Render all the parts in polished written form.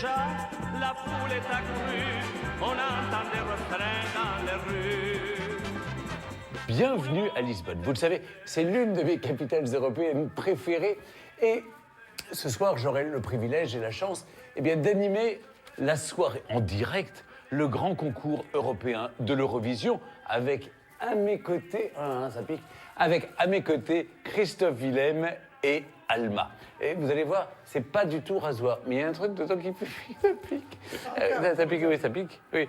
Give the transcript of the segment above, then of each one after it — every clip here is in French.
déjà, la foule est accrue, on entend des refrains dans les rues. Bienvenue à Lisbonne. Vous le savez, c'est l'une de mes capitales européennes préférées. Et ce soir, j'aurai le privilège et la chance d'animer la soirée en direct, le grand concours européen de l'Eurovision, avec à mes côtés, Christophe Willem et Alma. Et vous allez voir, c'est pas du tout rasoir, mais il y a un truc dedans qui pique. Ça pique, oui, ça pique. Oui.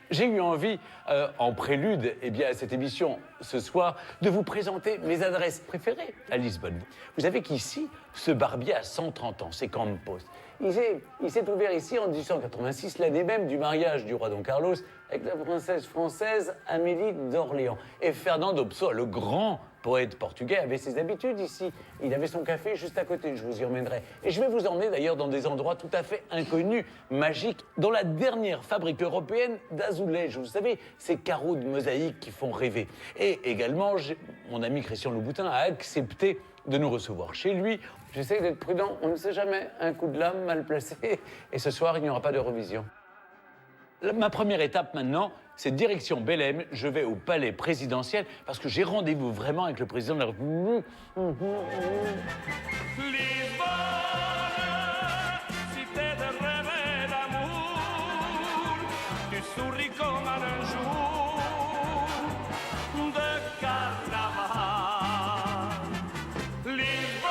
J'ai eu envie, en prélude à cette émission ce soir, de vous présenter mes adresses préférées à Lisbonne. Vous savez qu'ici, ce barbier a 130 ans, c'est Campos. Il s'est ouvert ici en 1886, l'année même du mariage du roi Don Carlos avec la princesse française Amélie d'Orléans. Et Fernando Pessoa, le grand poète portugais, avait ses habitudes ici. Il avait son café juste à côté, je vous y emmènerai. Et je vais vous emmener d'ailleurs dans des endroits tout à fait inconnus, magiques, dans la dernière fabrique européenne d'azulège. Vous savez, ces carreaux de mosaïque qui font rêver. Et également, mon ami Christian Louboutin a accepté de nous recevoir chez lui. J'essaie d'être prudent, on ne sait jamais, un coup de lame mal placé. Et ce soir, il n'y aura pas d'Eurovision. Ma première étape maintenant, c'est direction Belém. Je vais au palais présidentiel parce que j'ai rendez-vous vraiment avec le président de la République. Cité de rêve et d'amour, tu souris comme un jour de carnaval. Lisbonne,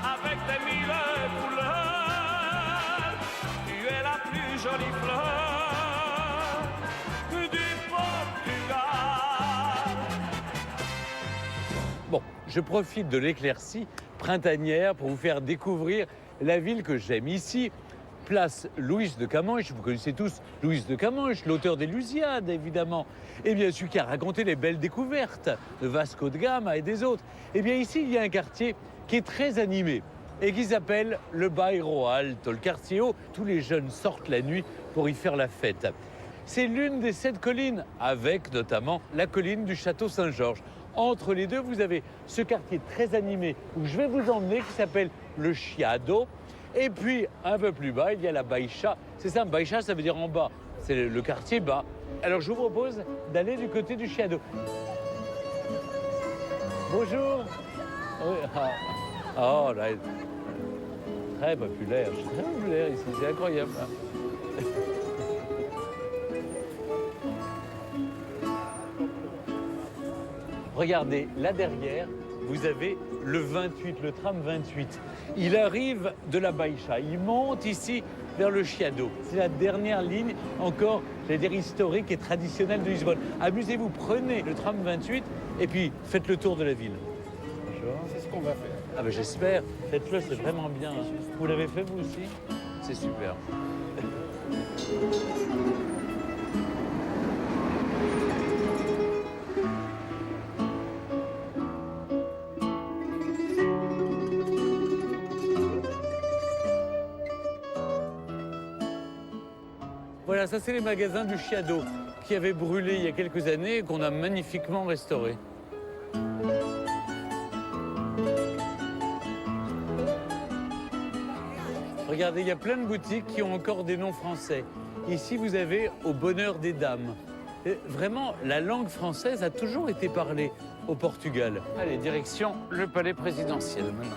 avec des mille couleurs, tu es la plus jolie fleur du Portugal. Bon, je profite de l'éclaircie printanière pour vous faire découvrir la ville que j'aime ici. Place Luís de Camões, vous connaissez tous Luís de Camões, l'auteur des Lusíadas, évidemment. Et bien, celui qui a raconté les belles découvertes de Vasco de Gama et des autres. Et bien, ici, il y a un quartier qui est très animé et qui s'appelle le Bairro Alto, le quartier haut. Tous les jeunes sortent la nuit pour y faire la fête. C'est l'une des 7 collines, avec notamment la colline du Château Saint-Georges. Entre les deux, vous avez ce quartier très animé où je vais vous emmener, qui s'appelle le Chiado. Et puis, un peu plus bas, il y a la Baixa. C'est ça, Baixa, ça veut dire en bas. C'est le quartier bas. Alors, je vous propose d'aller du côté du Chiado. Bonjour. Oui, oh, là, très populaire. Je suis très populaire ici, c'est incroyable. Regardez, là derrière, vous avez le 28, le tram 28. Il arrive de la Baixa, il monte ici vers le Chiado. C'est la dernière ligne encore, j'allais dire, historique et traditionnelle de Lisbonne. Amusez-vous, prenez le tram 28 et puis faites le tour de la ville. Bonjour. C'est ce qu'on va faire. Ah ben j'espère, faites-le, c'est vraiment bien. Vous l'avez fait vous aussi? C'est super. Voilà, ça c'est les magasins du Chiado qui avaient brûlé il y a quelques années et qu'on a magnifiquement restaurés. Regardez, il y a plein de boutiques qui ont encore des noms français. Ici, vous avez Au Bonheur des Dames. Et vraiment, la langue française a toujours été parlée au Portugal. Allez, direction le palais présidentiel maintenant.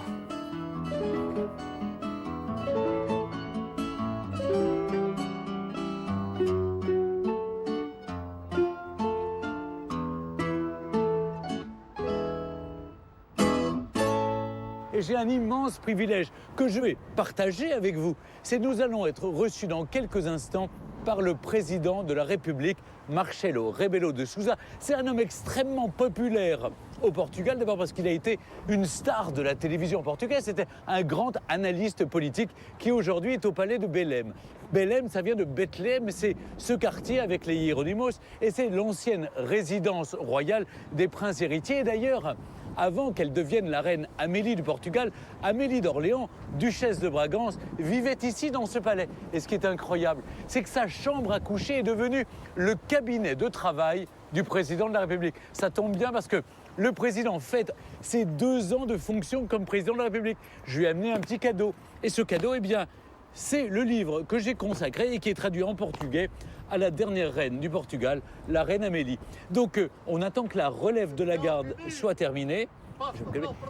Et j'ai un immense privilège que je vais partager avec vous. C'est que nous allons être reçus dans quelques instants par le président de la République, Marcelo Rebelo de Sousa. C'est un homme extrêmement populaire au Portugal, d'abord parce qu'il a été une star de la télévision portugaise. C'était un grand analyste politique qui aujourd'hui est au palais de Belém. Belém, ça vient de Bethléem, c'est ce quartier avec les Hieronymus et c'est l'ancienne résidence royale des princes héritiers. Et d'ailleurs, avant qu'elle devienne la reine Amélie du Portugal, Amélie d'Orléans, duchesse de Bragance, vivait ici dans ce palais. Et ce qui est incroyable, c'est que sa chambre à coucher est devenue le cabinet de travail du président de la République. Ça tombe bien parce que le président fête ses 2 ans de fonction comme président de la République. Je lui ai amené un petit cadeau. Et ce cadeau, eh bien, c'est le livre que j'ai consacré et qui est traduit en portugais à la dernière reine du Portugal, la reine Amélie. Donc, on attend que la relève de la garde soit terminée.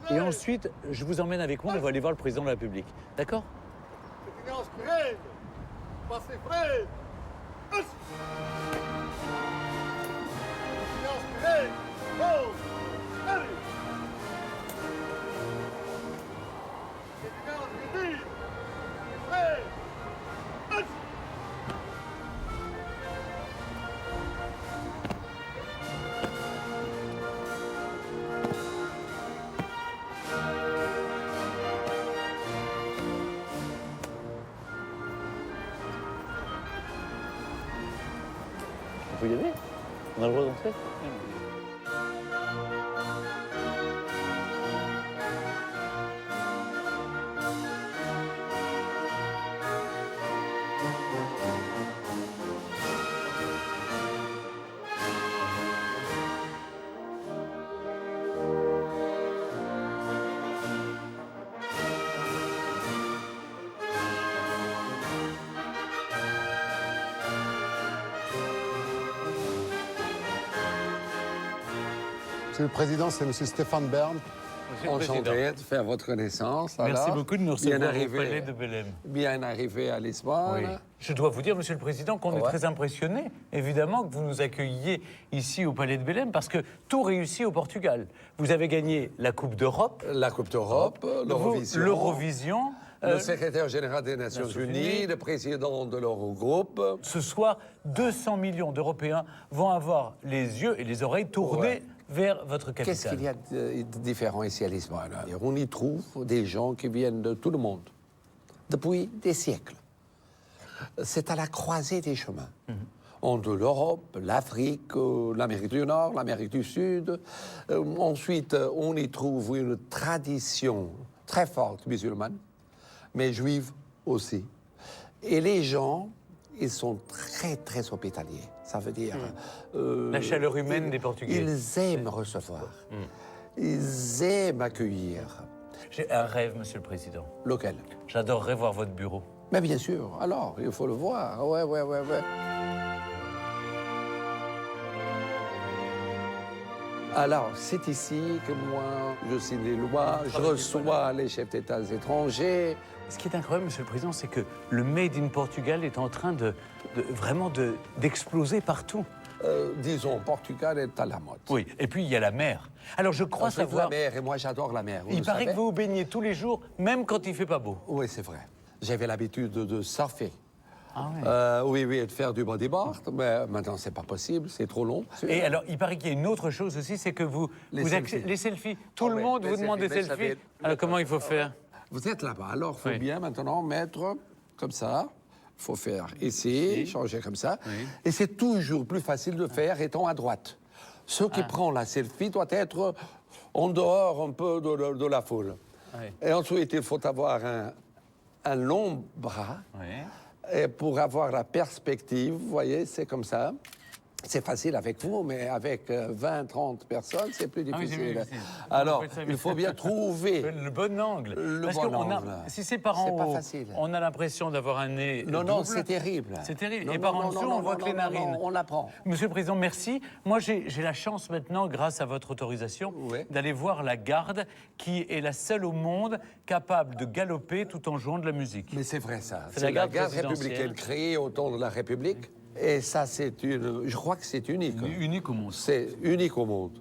Et ensuite, je vous emmène avec moi, on va aller voir le président de la République. D'accord? On peut y aller? On a le droit d'entrer? Monsieur le Président, c'est Monsieur Stéphane Bern. Enchanté de faire votre connaissance. Merci Alors, beaucoup de nous bien recevoir au arrivé, palais de Belém. Bien arrivé à Lisbonne. Oui. Je dois vous dire, Monsieur le Président, qu'on est très impressionné, évidemment, que vous nous accueilliez ici au Palais de Belém, parce que tout réussit au Portugal. Vous avez gagné la Coupe d'Europe. La Coupe d'Europe, l'Eurovision. L'Eurovision. Le secrétaire général des Nations Unies, le président de l'Eurogroupe. Ce soir, 200 millions d'Européens vont avoir les yeux et les oreilles tournés vers votre capitale. Qu'est-ce qu'il y a de différent ici à Lisbonne? On y trouve des gens qui viennent de tout le monde, depuis des siècles. C'est à la croisée des chemins. Entre l'Europe, l'Afrique, l'Amérique du Nord, l'Amérique du Sud. Ensuite, on y trouve une tradition très forte musulmane, mais juive aussi. Et les gens, ils sont très, très hospitaliers. Ça veut dire... La chaleur humaine des Portugais. Ils aiment recevoir. Ils aiment accueillir. J'ai un rêve, Monsieur le Président. Lequel? J'adorerais voir votre bureau. Mais bien sûr. Alors, il faut le voir. Ouais. Alors, c'est ici que moi, je signe les lois, je reçois les chefs d'État étrangers. Ce qui est incroyable, Monsieur le Président, c'est que le Made in Portugal est en train vraiment d'exploser partout. Disons, Portugal est à la mode. Oui, et puis il y a la mer. Alors je crois savoir... La mer, et moi j'adore la mer. Il paraît que vous vous baignez tous les jours, même quand il fait pas beau. Oui, c'est vrai. J'avais l'habitude de surfer. Ah ouais. Oui, et de faire du bodyboard, mais maintenant c'est pas possible, c'est trop long. Et alors, il paraît qu'il y a une autre chose aussi, c'est que Les selfies. Tout le monde vous demande des selfies. Alors comment il faut faire? Vous êtes là-bas, alors il faut bien maintenant mettre comme ça. Il faut faire ici, changer comme ça. Oui. Et c'est toujours plus facile de faire étant à droite. Ce qui prend la selfie doit être en dehors un peu de la foule. Oui. Et ensuite, il faut avoir un long bras. Oui. Et pour avoir la perspective, vous voyez, c'est comme ça. C'est facile avec vous, mais avec 20, 30 personnes, c'est plus difficile. Alors, il faut bien trouver le bon angle. Parce que si c'est par en haut, on a l'impression d'avoir un nez double. Non, c'est terrible. C'est terrible. Et par en dessous, on voit que les narines. On l'apprend. Monsieur le Président, merci. Moi, j'ai la chance maintenant, grâce à votre autorisation, d'aller voir la garde, qui est la seule au monde capable de galoper tout en jouant de la musique. Mais c'est vrai, ça. C'est la garde républicaine créée au temps de la République. Et ça, je crois que c'est unique. Unique au monde. C'est unique au monde.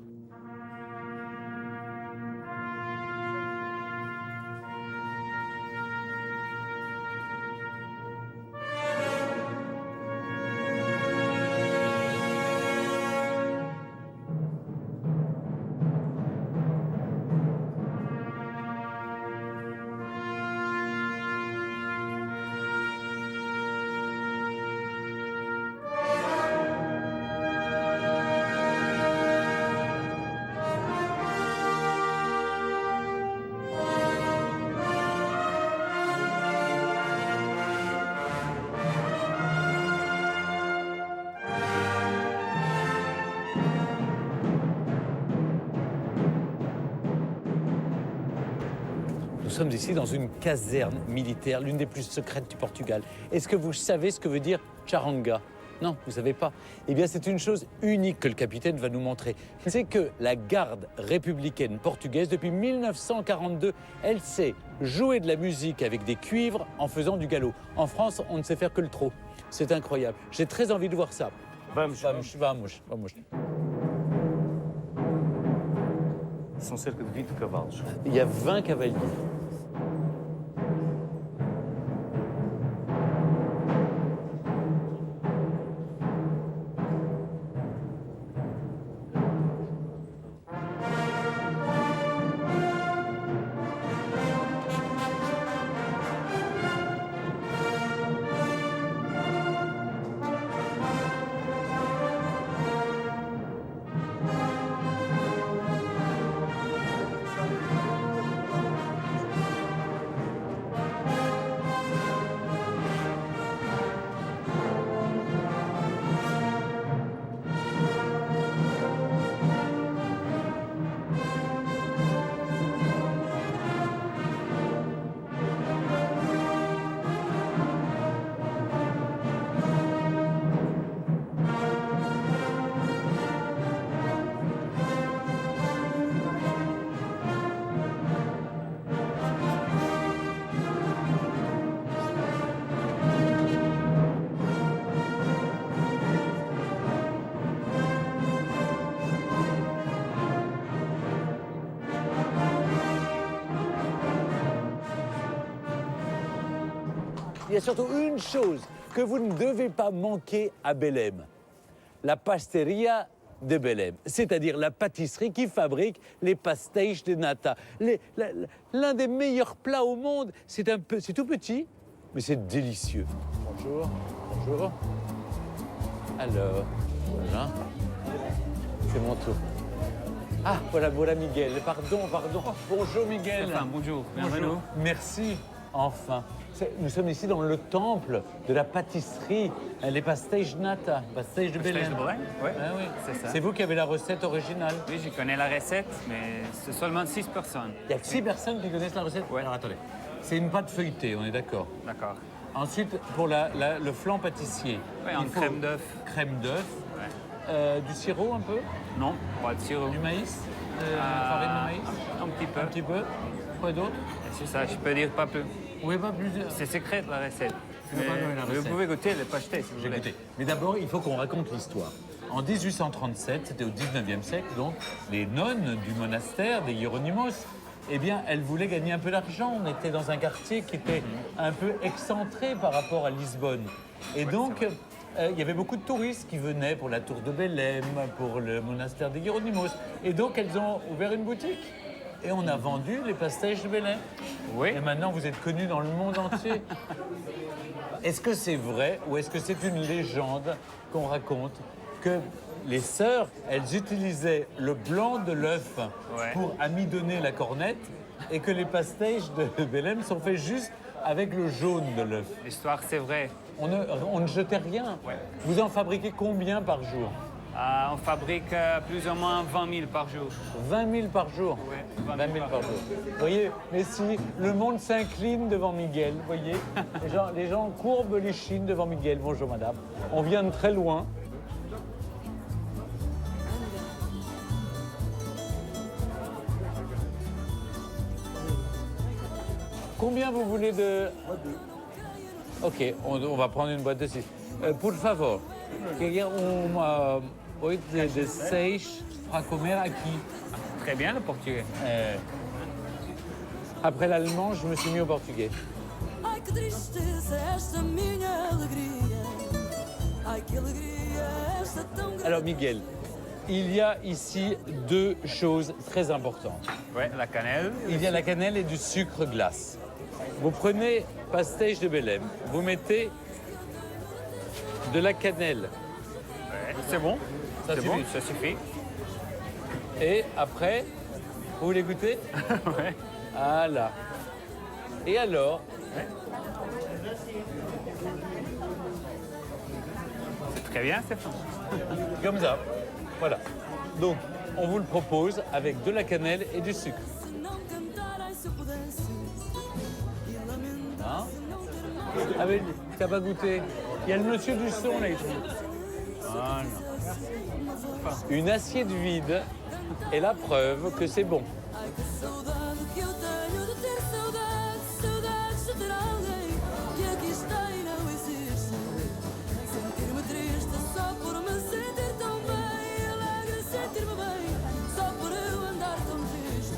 sommes ici dans une caserne militaire, l'une des plus secrètes du Portugal. Est-ce que vous savez ce que veut dire charanga? Non, vous ne savez pas. Eh bien, c'est une chose unique que le capitaine va nous montrer. C'est que la garde républicaine portugaise, depuis 1942, elle sait jouer de la musique avec des cuivres en faisant du galop. En France, on ne sait faire que le trot. C'est incroyable. J'ai très envie de voir ça. Vamos. São cerca de 20 cavalos. Il y a 20 cavaliers. Il y a surtout une chose que vous ne devez pas manquer à Belém, la pasteria de Belém, c'est-à-dire la pâtisserie qui fabrique les pastéis de nata. L'un des meilleurs plats au monde, c'est tout petit, mais c'est délicieux. Bonjour, bonjour. Alors, voilà, c'est mon tour. Ah, voilà Miguel, pardon. Bonjour Miguel. Stéphane, bonjour, bienvenue. Merci, enfin. Nous sommes ici dans le temple de la pâtisserie, les pastéis nata, pastéis de Belém. Pastéis de Belém, ouais. Ah oui. C'est ça. C'est vous qui avez la recette originale. Oui, je connais la recette, mais c'est seulement 6 personnes. Il y a que 6 personnes qui connaissent la recette. Ouais. Alors attendez, c'est une pâte feuilletée, on est d'accord. D'accord. Ensuite, pour le flan pâtissier, Ouais, en il faut crème d'œuf. Crème d'œuf, Ouais. du sirop un peu, Non, pas de sirop. du maïs, farine de maïs, Un petit peu. un petit peu. Quoi d'autre? C'est ça, je peux dire pas plus. Oui, pas plus. C'est secret la recette. peux pas donner la Vous recette. pouvez goûter le pacheté si vous J'ai voulez. goûté. Mais d'abord, il faut qu'on raconte l'histoire. En 1837, c'était au 19e siècle, donc, les nonnes du monastère des Hieronymus, eh bien, elles voulaient gagner un peu d'argent. On était dans un quartier qui était un peu excentré par rapport à Lisbonne. Et donc, il y avait beaucoup de touristes qui venaient pour la tour de Belém, pour le monastère des Hieronymus. Et donc, elles ont ouvert une boutique. Et on a vendu les pastéis de Belém. Oui. Et maintenant, vous êtes connus dans le monde entier. Est-ce que c'est vrai ou est-ce que c'est une légende qu'on raconte que les sœurs, elles utilisaient le blanc de l'œuf pour amidonner la cornette et que les pastéis de Belém sont faits juste avec le jaune de l'œuf? L'histoire, c'est vrai. On ne jetait rien. Vous en fabriquez combien par jour? On fabrique plus ou moins 20 000 par jour. 20 000 par jour. Oui, 20 000 par jour. Vous voyez, mais si le monde s'incline devant Miguel, vous voyez, les gens courbent les chines devant Miguel. Bonjour madame. On vient de très loin. Combien vous voulez de... Ok, on va prendre une boîte de 6. Por favor, queria uma 8 de 6 para comer aqui. Très bien le portugais. Après l'allemand, je me suis mis au portugais. Ai que tristeza esta minha alegria. Ai que alegria esta tão grande. Alors Miguel, il y a ici deux choses très importantes. Ouais, la cannelle. Il y a la cannelle et du sucre glace. Vous prenez pastéis de Belém, vous mettez de la cannelle. Ouais, c'est bon. Ça C'est bon, suffit. ça suffit. Et après, vous voulez goûter? Ouais. Voilà. Et alors, C'est très bien, Stéphane. comme ça. Voilà. Donc, on vous le propose avec de la cannelle et du sucre. Se não cantarem se eu pudesse. Hein? Ah mais t'as pas goûté? Il y a le monsieur du son là, il trouve. Voilà. Une assiette vide est la preuve que c'est bon. Ai que saudade que eu tenho de ter saudade, saudades de ter alguém que aqui está e não existe. Sentir-me triste só por me sentir tão bem, alegre sentir-me bem, só por eu andar tão triste.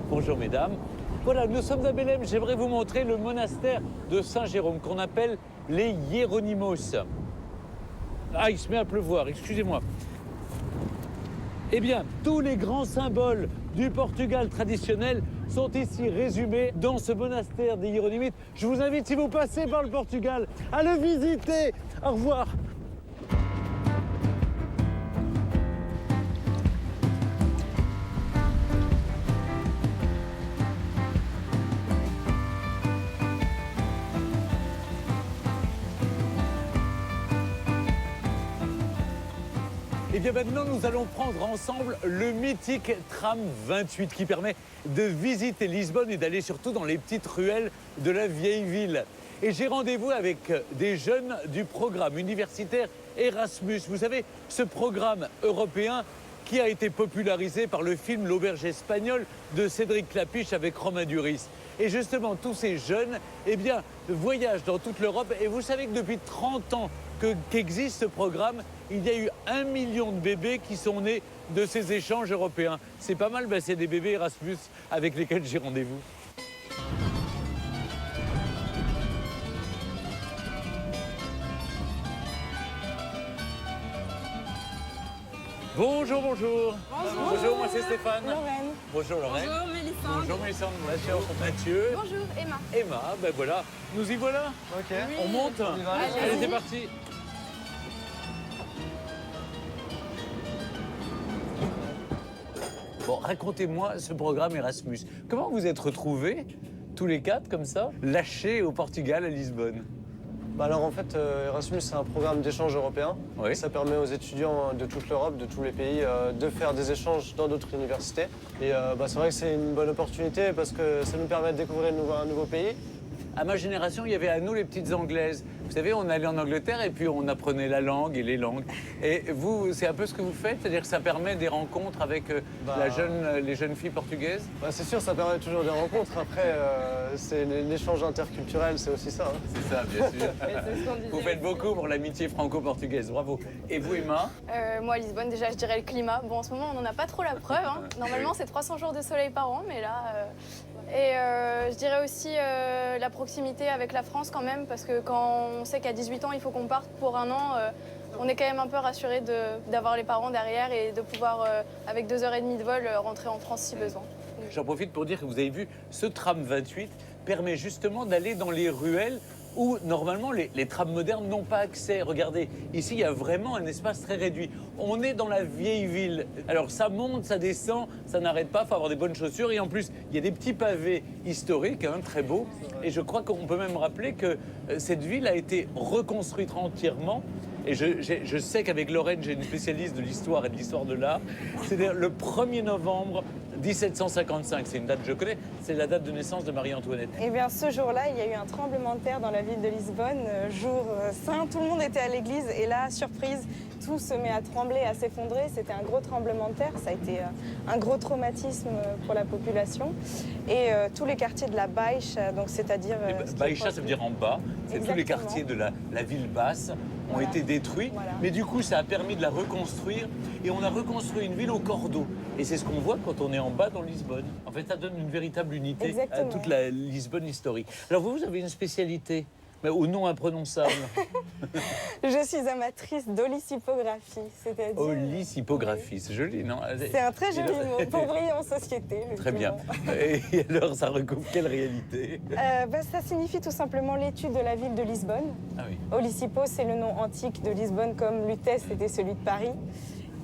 Bonjour mesdames. Voilà, nous sommes à Belém. J'aimerais vous montrer le monastère de Saint-Jérôme qu'on appelle les Hieronymos. Ah, il se met à pleuvoir, excusez-moi. Eh bien, tous les grands symboles du Portugal traditionnel sont ici résumés dans ce monastère des Hieronymites. Je vous invite, si vous passez par le Portugal, à le visiter. Au revoir. Et bien maintenant, nous allons prendre ensemble le mythique tram 28 qui permet de visiter Lisbonne et d'aller surtout dans les petites ruelles de la vieille ville. Et j'ai rendez-vous avec des jeunes du programme universitaire Erasmus. Vous savez, ce programme européen qui a été popularisé par le film L'Auberge espagnole de Cédric Klapisch avec Romain Duris. Et justement, tous ces jeunes, eh bien, voyagent dans toute l'Europe. Et vous savez que depuis 30 ans qu'existe ce programme, il y a eu 1 million de bébés qui sont nés de ces échanges européens. C'est pas mal, c'est des bébés Erasmus avec lesquels j'ai rendez-vous. Bonjour, bonjour. Bonjour. Bonjour, moi c'est Stéphane. Lorraine. Bonjour Lorraine. Bonjour Mélissande. Bonjour Mélissande. Bonjour Mathieu. Bonjour Emma. Emma, ben voilà, nous y voilà. Ok. On monte. Allez, c'est parti. Bon, racontez-moi ce programme Erasmus. Comment vous êtes retrouvés, tous les quatre, comme ça, lâchés au Portugal, à Lisbonne? Alors en fait, Erasmus, c'est un programme d'échange européen. Oui. Ça permet aux étudiants de toute l'Europe, de tous les pays, de faire des échanges dans d'autres universités. Et c'est vrai que c'est une bonne opportunité parce que ça nous permet de découvrir un nouveau pays. À ma génération, il y avait à nous les petites Anglaises. Vous savez, on allait en Angleterre et puis on apprenait la langue et les langues. Et vous, c'est un peu ce que vous faites? C'est-à-dire que ça permet des rencontres avec les jeunes filles portugaises? C'est sûr, ça permet toujours des rencontres. Après, c'est l'échange interculturel, c'est aussi ça. Hein. C'est ça, bien sûr. C'est ce qu'on disait. Vous faites beaucoup pour l'amitié franco-portugaise, bravo. Et vous, Emma? Moi, à Lisbonne, déjà, je dirais le climat. Bon, en ce moment, on n'en a pas trop la preuve. Hein. Normalement, c'est 300 jours de soleil par an, mais là... je dirais aussi la proximité avec la France quand même, parce que quand on sait qu'à 18 ans, il faut qu'on parte pour un an, on est quand même un peu rassuré d'avoir les parents derrière et de pouvoir, avec 2h30 de vol, rentrer en France si besoin. J'en profite pour dire que vous avez vu, ce tram 28 permet justement d'aller dans les ruelles où normalement les trams modernes n'ont pas accès. Regardez, ici il y a vraiment un espace très réduit. On est dans la vieille ville. Alors ça monte, ça descend, ça n'arrête pas, il faut avoir des bonnes chaussures. Et en plus, il y a des petits pavés historiques, hein, très beaux. Et je crois qu'on peut même rappeler que cette ville a été reconstruite entièrement. Et je sais qu'avec Lorraine, j'ai une spécialiste de l'histoire et de l'histoire de l'art. C'est le 1er novembre 1755, c'est une date que je connais, c'est la date de naissance de Marie-Antoinette. Eh bien, ce jour-là, il y a eu un tremblement de terre dans la ville de Lisbonne, jour saint, tout le monde était à l'église et là, surprise, tout se met à trembler, à s'effondrer. C'était un gros tremblement de terre, ça a été un gros traumatisme pour la population. Et tous les quartiers de la Baixa, donc c'est-à-dire... Baixa, ça veut dire en bas, c'est tous les Exactement. quartiers de la ville basse ont Voilà. été détruits, Voilà. mais du coup ça a permis de la reconstruire et on a reconstruit une ville au cordeau. Et c'est ce qu'on voit quand on est en bas dans Lisbonne. En fait, ça donne une véritable unité à Exactement. toute la Lisbonne historique. Alors vous avez une spécialité, mais au nom imprononçable. Je suis amatrice d'olysipographie, c'est-à-dire... Olysipographie, c'est joli, non? C'est un très joli mot pour briller en société. Très bien. Et alors, ça recouvre quelle réalité? Ça signifie tout simplement l'étude de la ville de Lisbonne. Ah oui. Olysipo, c'est le nom antique de Lisbonne, comme Lutèce était celui de Paris.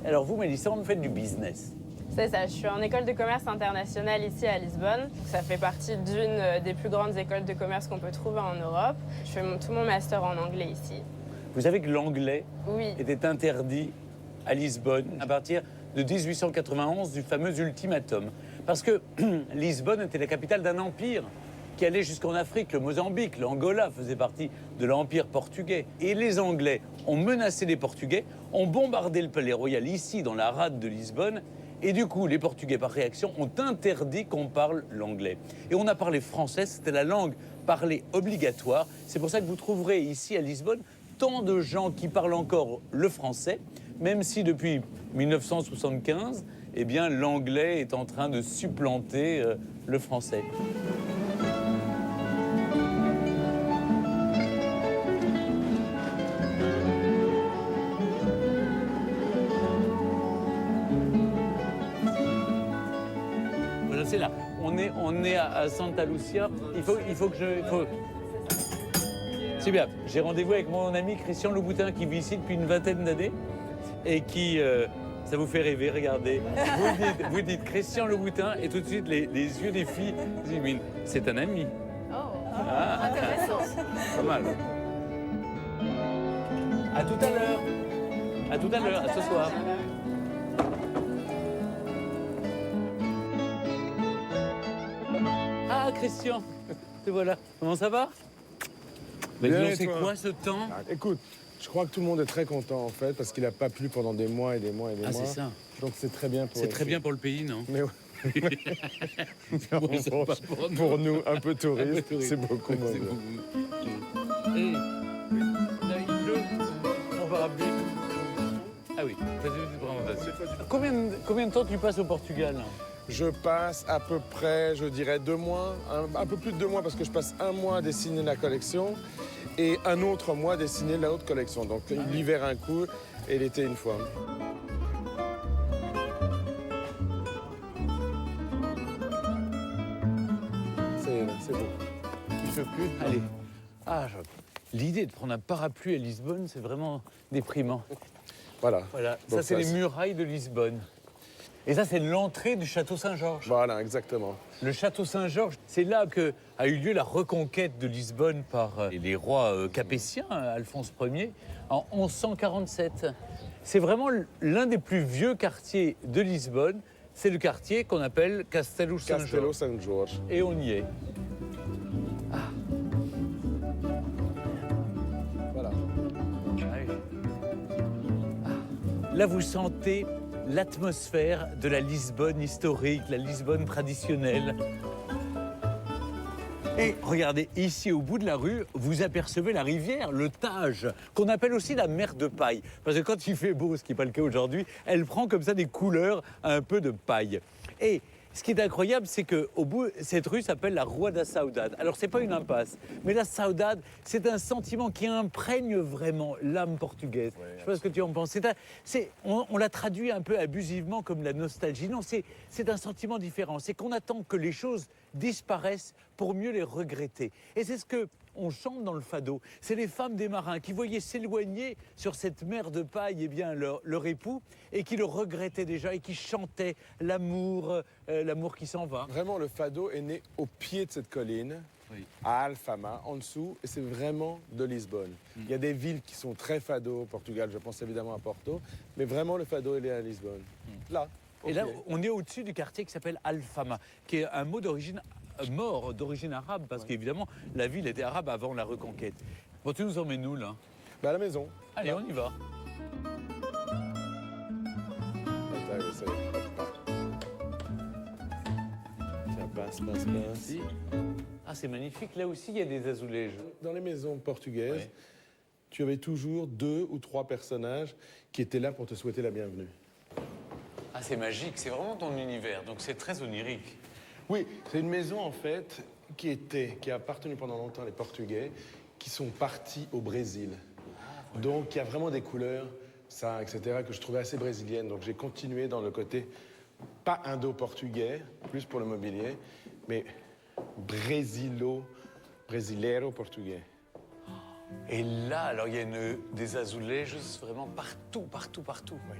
Alors vous, Mélissa, vous faites du business. C'est ça, je suis en école de commerce internationale ici à Lisbonne. Ça fait partie d'une des plus grandes écoles de commerce qu'on peut trouver en Europe. Je fais tout mon master en anglais ici. Vous savez que l'anglais Oui. était interdit à Lisbonne à partir de 1891 du fameux ultimatum. Parce que Lisbonne était la capitale d'un empire qui allait jusqu'en Afrique. Le Mozambique, l'Angola faisait partie de l'empire portugais. Et les Anglais ont menacé les Portugais, ont bombardé le palais royal ici, dans la rade de Lisbonne. Et du coup, les Portugais, par réaction, ont interdit qu'on parle l'anglais. Et on a parlé français, c'était la langue parlée obligatoire. C'est pour ça que vous trouverez ici à Lisbonne tant de gens qui parlent encore le français, même si depuis 1975, eh bien, l'anglais est en train de supplanter le français. Voilà, c'est là. On est à Santa Lucia. Il faut que je... C'est bien. J'ai rendez-vous avec mon ami Christian Louboutin qui vit ici depuis une vingtaine d'années et qui... ça vous fait rêver, regardez. Vous dites Christian Louboutin et tout de suite les yeux des filles s'illuminent. C'est un ami. Oh, Ah. intéressant. Pas mal. À tout à l'heure. À tout à l'heure, à ce soir. Ah, Christian, te voilà. Comment ça va? Mais Bien, dis donc, et c'est toi? quoi ce temps? Écoute, je crois que tout le monde est très content en fait parce qu'il n'a pas plu pendant des mois et des mois et des mois. Ah, c'est ça. Donc c'est très bien pour. C'est très bien pour le pays, non? Mais oui. Bon, c'est pour, pas pour nous. pour nous, un peu touristes, touristes. c'est beaucoup moins C'est bien. beaucoup. Et là, il pleut. On va rappeler. Ah oui, faites une petite présentation. Combien de temps tu passes au Portugal? Je passe à peu près, je dirais 2 mois, un peu plus de 2 mois parce que je passe 1 mois à dessiner la collection et un autre mois à dessiner la autre collection. Donc l'hiver un coup et l'été une fois. C'est beau. Il ne peut plus. Allez. Ah, l'idée de prendre un parapluie à Lisbonne, c'est vraiment déprimant. Voilà. Voilà. Donc Ça, c'est les murailles de Lisbonne. Et ça, c'est l'entrée du château Saint-Georges. Voilà, exactement. Le château Saint-Georges, c'est là qu'a eu lieu la reconquête de Lisbonne par les rois capétiens, Alphonse Ier, en 1147. C'est vraiment l'un des plus vieux quartiers de Lisbonne. C'est le quartier qu'on appelle Castelo Saint-Georges. Castelo Saint-Georges. Et on y est. Voilà. Là, vous sentez l'atmosphère de la Lisbonne historique, la Lisbonne traditionnelle. Et regardez, ici au bout de la rue, vous apercevez la rivière, le Tage, qu'on appelle aussi la mer de paille. Parce que quand il fait beau, ce qui n'est pas le cas aujourd'hui, elle prend comme ça des couleurs un peu de paille. Et ce qui est incroyable, c'est qu'au bout, cette rue s'appelle la Rua da Saudade. Alors, c'est pas une impasse, mais la saudade, c'est un sentiment qui imprègne vraiment l'âme portugaise. Je sais pas ce que tu en penses. On l'a traduit un peu abusivement comme la nostalgie. Non, c'est un sentiment différent. C'est qu'on attend que les choses disparaissent pour mieux les regretter. Et c'est ce que on chante dans le fado. C'est les femmes des marins qui voyaient s'éloigner sur cette mer de paille eh bien, leur époux et qui le regrettaient déjà et qui chantaient l'amour, l'amour qui s'en va. Vraiment, le fado est né au pied de cette colline, à Alfama, en dessous, et c'est vraiment de Lisbonne. Il y a des villes qui sont très fado au Portugal, je pense évidemment à Porto, mais vraiment le fado, il est à Lisbonne. Là. Et là, on est au-dessus du quartier qui s'appelle Alfama, qui est un mot d'origine mort, d'origine arabe, parce qu'évidemment, la ville était arabe avant la reconquête. Bon, tu nous emmènes où, là? À la maison. Allez, on y va. Tiens, passe. Ah, c'est magnifique. Là aussi, il y a des azulèges. Dans les maisons portugaises, tu avais toujours 2 ou 3 personnages qui étaient là pour te souhaiter la bienvenue. Ah, c'est magique. C'est vraiment ton univers. Donc, c'est très onirique. Oui, c'est une maison, en fait, qui a appartenu pendant longtemps à les Portugais, qui sont partis au Brésil. Donc, il y a vraiment des couleurs, ça, etc., que je trouvais assez brésiliennes. Donc, j'ai continué dans le côté, pas indo-portugais, plus pour le mobilier, mais brasileiro portugais. Et là, alors, il y a des azulejos vraiment partout. Oui.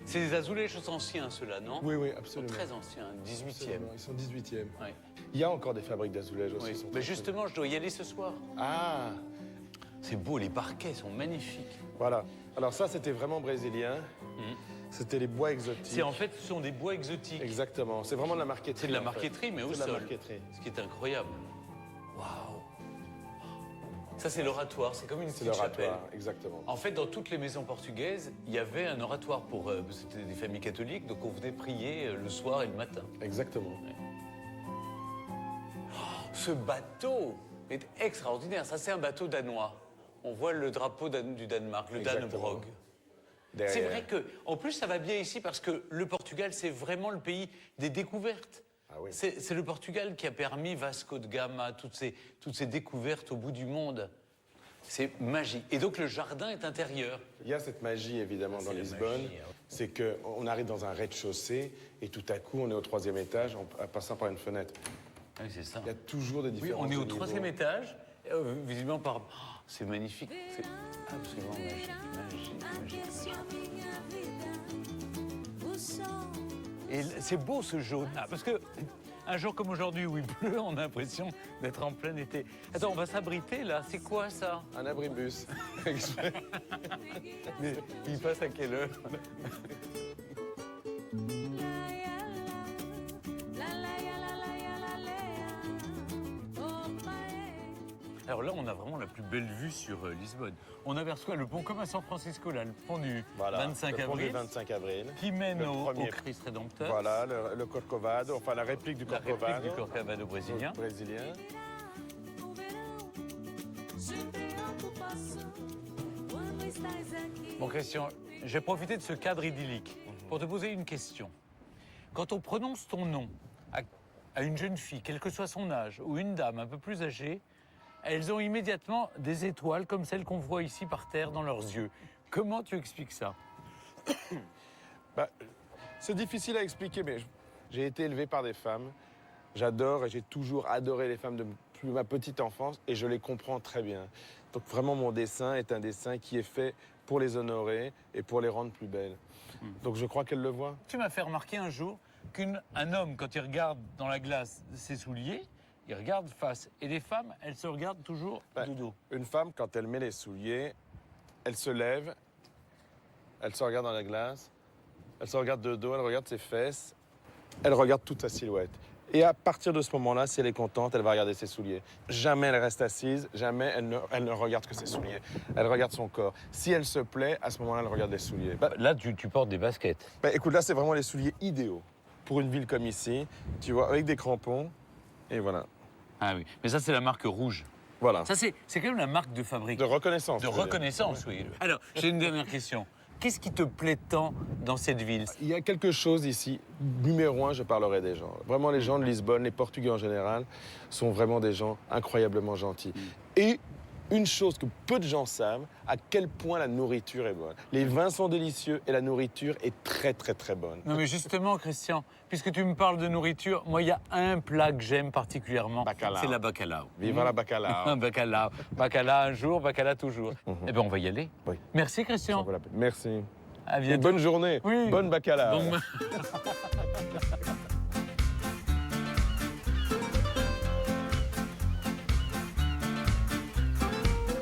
C'est des azulejos anciens, ceux-là, non? Oui, absolument. Très anciens, 18e. Absolument, ils sont 18e. Ouais. Il y a encore des fabriques d'azulejos aussi. Oui. Mais justement, je dois y aller ce soir. Ah! C'est beau, les parquets sont magnifiques. Voilà. Alors ça, c'était vraiment brésilien. C'était les bois exotiques. En fait, ce sont des bois exotiques. Exactement. C'est vraiment de la marqueterie. C'est de la en fait. marqueterie, mais au C'est de sol. la marqueterie. Ce qui est incroyable. Waouh. Ça, c'est l'oratoire. C'est comme une C'est petite chapelle. l'oratoire, exactement. En fait, dans toutes les maisons portugaises, il y avait un oratoire pour... c'était des familles catholiques, donc on venait prier le soir et le matin. Exactement. Ce bateau est extraordinaire. Ça, c'est un bateau danois. On voit le drapeau du Danemark, le Exactement. Dannebrog. Derrière. C'est vrai que, en plus, ça va bien ici parce que le Portugal, c'est vraiment le pays des découvertes. Ah oui. C'est le Portugal qui a permis Vasco de Gama, toutes ces découvertes au bout du monde. C'est magique. Et donc, le jardin est intérieur. Il y a cette magie, évidemment, dans la Lisbonne. magie, hein. C'est qu'on arrive dans un rez-de-chaussée et tout à coup, on est au 3e étage en passant par une fenêtre. Ah oui, c'est ça. Il y a toujours des Oui, différences. on est au de niveau. 3e étage, visiblement par... Oh, c'est magnifique. C'est absolument magique, magique. Et c'est beau ce jaune, parce que un jour comme aujourd'hui où il pleut, on a l'impression d'être en plein été. Attends, on va s'abriter là, c'est quoi ça? Un abribus. Mais il passe à quelle heure? Alors là, on a vraiment la plus belle vue sur Lisbonne. On aperçoit le pont comme à San Francisco, là, le pont du 25 le pont avril. du 25 avril. Qui mène Le au premier. Christ Rédempteur. Voilà, le Corcovado, enfin la réplique du La Corcovado. réplique du Corcovado brésilien. Bon, Christian, j'ai profité de ce cadre idyllique pour te poser une question. Quand on prononce ton nom à une jeune fille, quel que soit son âge, ou une dame un peu plus âgée, elles ont immédiatement des étoiles comme celles qu'on voit ici par terre dans leurs yeux. Comment tu expliques ça? C'est difficile à expliquer, mais j'ai été élevé par des femmes. J'adore et j'ai toujours adoré les femmes depuis ma petite enfance et je les comprends très bien. Donc vraiment, mon dessin est un dessin qui est fait pour les honorer et pour les rendre plus belles. Donc je crois qu'elles le voient. Tu m'as fait remarquer un jour qu'un homme, quand il regarde dans la glace ses souliers, il regarde face. Et les femmes, elles se regardent toujours de dos. Une femme, quand elle met les souliers, elle se lève, elle se regarde dans la glace, elle se regarde de dos, elle regarde ses fesses, elle regarde toute sa silhouette. Et à partir de ce moment-là, si elle est contente, elle va regarder ses souliers. Jamais elle reste assise, jamais elle ne regarde que ses souliers. Elle regarde son corps. Si elle se plaît, à ce moment-là, elle regarde les souliers. Là, tu portes des baskets. Écoute, là, c'est vraiment les souliers idéaux pour une ville comme ici, tu vois, avec des crampons, et voilà. Ah oui, mais ça, c'est la marque rouge. Voilà. Ça, c'est quand même la marque de fabrique. De reconnaissance. De reconnaissance, oui. Alors, j'ai une dernière question. Qu'est-ce qui te plaît tant dans cette ville? Il y a quelque chose ici. Numéro 1, je parlerai des gens. Vraiment, les gens de Lisbonne, les Portugais en général, sont vraiment des gens incroyablement gentils. Et une chose que peu de gens savent, à quel point la nourriture est bonne. Les vins sont délicieux et la nourriture est très, très, très bonne. Non, mais justement, Christian, puisque tu me parles de nourriture, moi, il y a un plat que j'aime particulièrement. Bacalao. C'est la bacalao. Viva la bacalao. Bacalao. Bacalao un jour, bacalao toujours. Eh bien, on va y aller. Oui. Merci, Christian. Merci. À Et bientôt. bonne journée. Oui. Bonne bacalao. Bon-